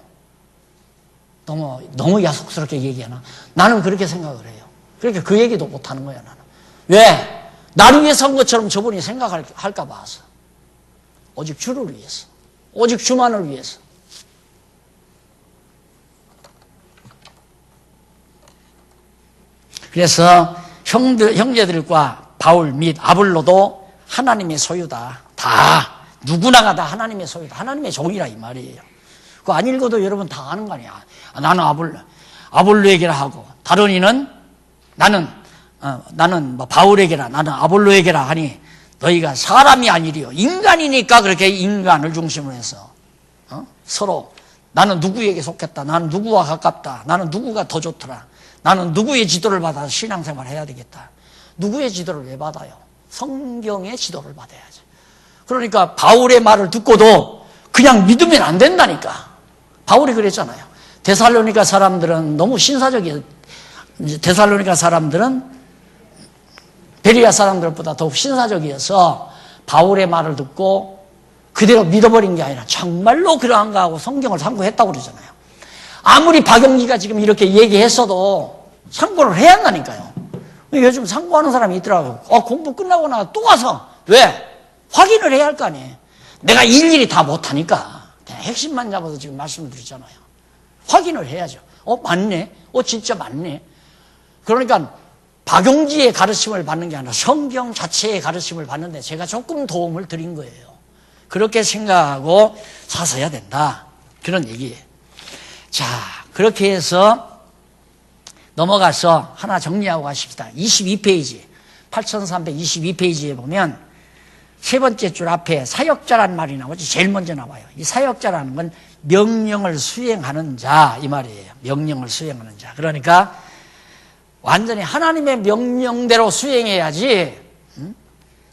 너무 야속스럽게 얘기하나? 나는 그렇게 생각을 해요. 그러니까 그 얘기도 못 하는 거야, 나는. 왜? 나를 위해서 한 것처럼 저분이 생각할까 봐서. 오직 주를 위해서. 오직 주만을 위해서. 그래서 형제들과 바울 및 아볼로도 하나님의 소유다. 다 누구나가 다 하나님의 소유다. 하나님의 종이라 이 말이에요. 그거 안 읽어도 여러분 다 아는 거 아니야. 나는 아볼로에게라 하고 다른 이는 나는 뭐 바울에게라 나는 아볼로에게라 하니 너희가 사람이 아니리요 인간이니까 그렇게 인간을 중심으로 해서 서로 나는 누구에게 속했다. 나는 누구와 가깝다. 나는 누구가 더 좋더라. 나는 누구의 지도를 받아서 신앙생활을 해야 되겠다. 누구의 지도를 왜 받아요? 성경의 지도를 받아야죠. 그러니까 바울의 말을 듣고도 그냥 믿으면 안 된다니까. 바울이 그랬잖아요. 데살로니가 사람들은 너무 신사적이에요. 데살로니가 사람들은 베리아 사람들보다 더욱 신사적이어서 바울의 말을 듣고 그대로 믿어버린 게 아니라 정말로 그러한가 하고 성경을 참고했다고 그러잖아요. 아무리 박영기가 지금 이렇게 얘기했어도 참고를 해야 한다니까요. 요즘 참고하는 사람이 있더라고요. 공부 끝나고 나서 또 와서 왜? 확인을 해야 할 거 아니에요. 내가 일일이 다 못하니까 그냥 핵심만 잡아서 지금 말씀을 드리잖아요. 확인을 해야죠. 맞네. 진짜 맞네. 그러니까 박용지의 가르침을 받는 게 아니라 성경 자체의 가르침을 받는데 제가 조금 도움을 드린 거예요. 그렇게 생각하고 사서야 된다. 그런 얘기예요. 자, 그렇게 해서 넘어가서 하나 정리하고 가십시다. 22페이지, 8322페이지에 보면 세 번째 줄 앞에 사역자란 말이 나오지. 제일 먼저 나와요. 이 사역자라는 건 명령을 수행하는 자 이 말이에요. 명령을 수행하는 자. 그러니까 완전히 하나님의 명령대로 수행해야지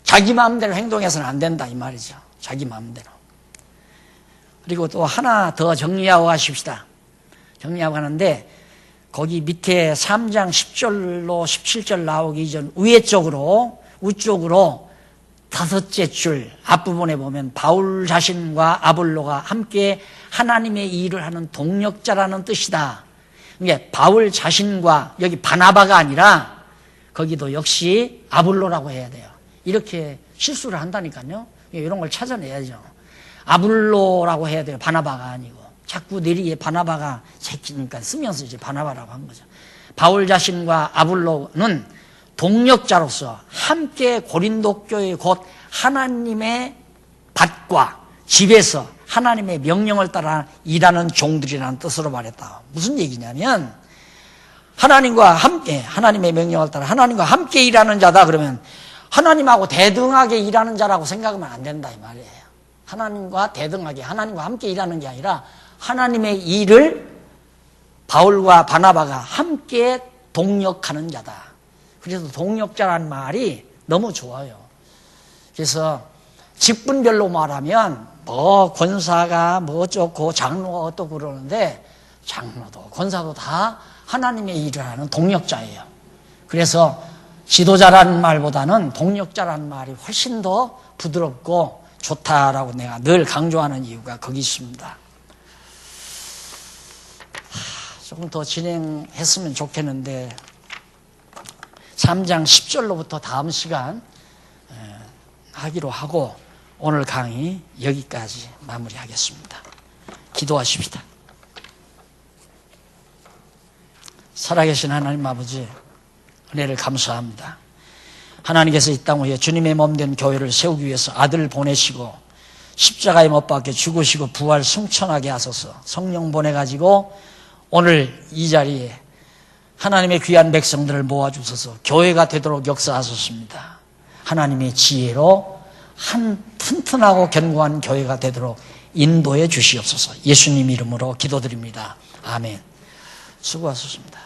자기 마음대로 행동해서는 안 된다 이 말이죠. 자기 마음대로. 그리고 또 하나 더 정리하고 가십시다. 정리하고 가는데 거기 밑에 3장 10절로 17절 나오기 전 위에 쪽으로 우쪽으로 다섯째 줄 앞부분에 보면 바울 자신과 아볼로가 함께 하나님의 일을 하는 동력자라는 뜻이다. 이게 바울 자신과 여기 바나바가 아니라 거기도 역시 아볼로라고 해야 돼요. 이렇게 실수를 한다니까요. 이런 걸 찾아내야죠. 아볼로라고 해야 돼요. 바나바가 아니고. 자꾸 내리에 바나바가 새끼니까 쓰면서 이제 바나바라고 한 거죠. 바울 자신과 아볼로는 동력자로서 함께 고린도 교회 곧 하나님의 밭과 집에서 하나님의 명령을 따라 일하는 종들이라는 뜻으로 말했다. 무슨 얘기냐면 하나님과 함께 하나님의 명령을 따라 하나님과 함께 일하는 자다 그러면 하나님하고 대등하게 일하는 자라고 생각하면 안 된다 이 말이에요. 하나님과 대등하게 하나님과 함께 일하는 게 아니라 하나님의 일을 바울과 바나바가 함께 동력하는 자다. 그래서 동력자라는 말이 너무 좋아요. 그래서 직분별로 말하면 뭐 권사가 뭐 어쩌고 장로가 어떻고 그러는데 장로도 권사도 다 하나님의 일을 하는 동력자예요. 그래서 지도자라는 말보다는 동력자라는 말이 훨씬 더 부드럽고 좋다라고 내가 늘 강조하는 이유가 거기 있습니다. 조금 더 진행했으면 좋겠는데 3장 10절로부터 다음 시간 하기로 하고 오늘 강의 여기까지 마무리하겠습니다. 기도하십시다. 살아계신 하나님 아버지 은혜를 감사합니다. 하나님께서 이 땅 위에 주님의 몸된 교회를 세우기 위해서 아들을 보내시고 십자가에 못 박혀 죽으시고 부활 승천하게 하소서. 성령 보내가지고 오늘 이 자리에 하나님의 귀한 백성들을 모아주셔서 교회가 되도록 역사하셨습니다. 하나님의 지혜로 한 튼튼하고 견고한 교회가 되도록 인도해 주시옵소서. 예수님 이름으로 기도드립니다. 아멘. 수고하셨습니다.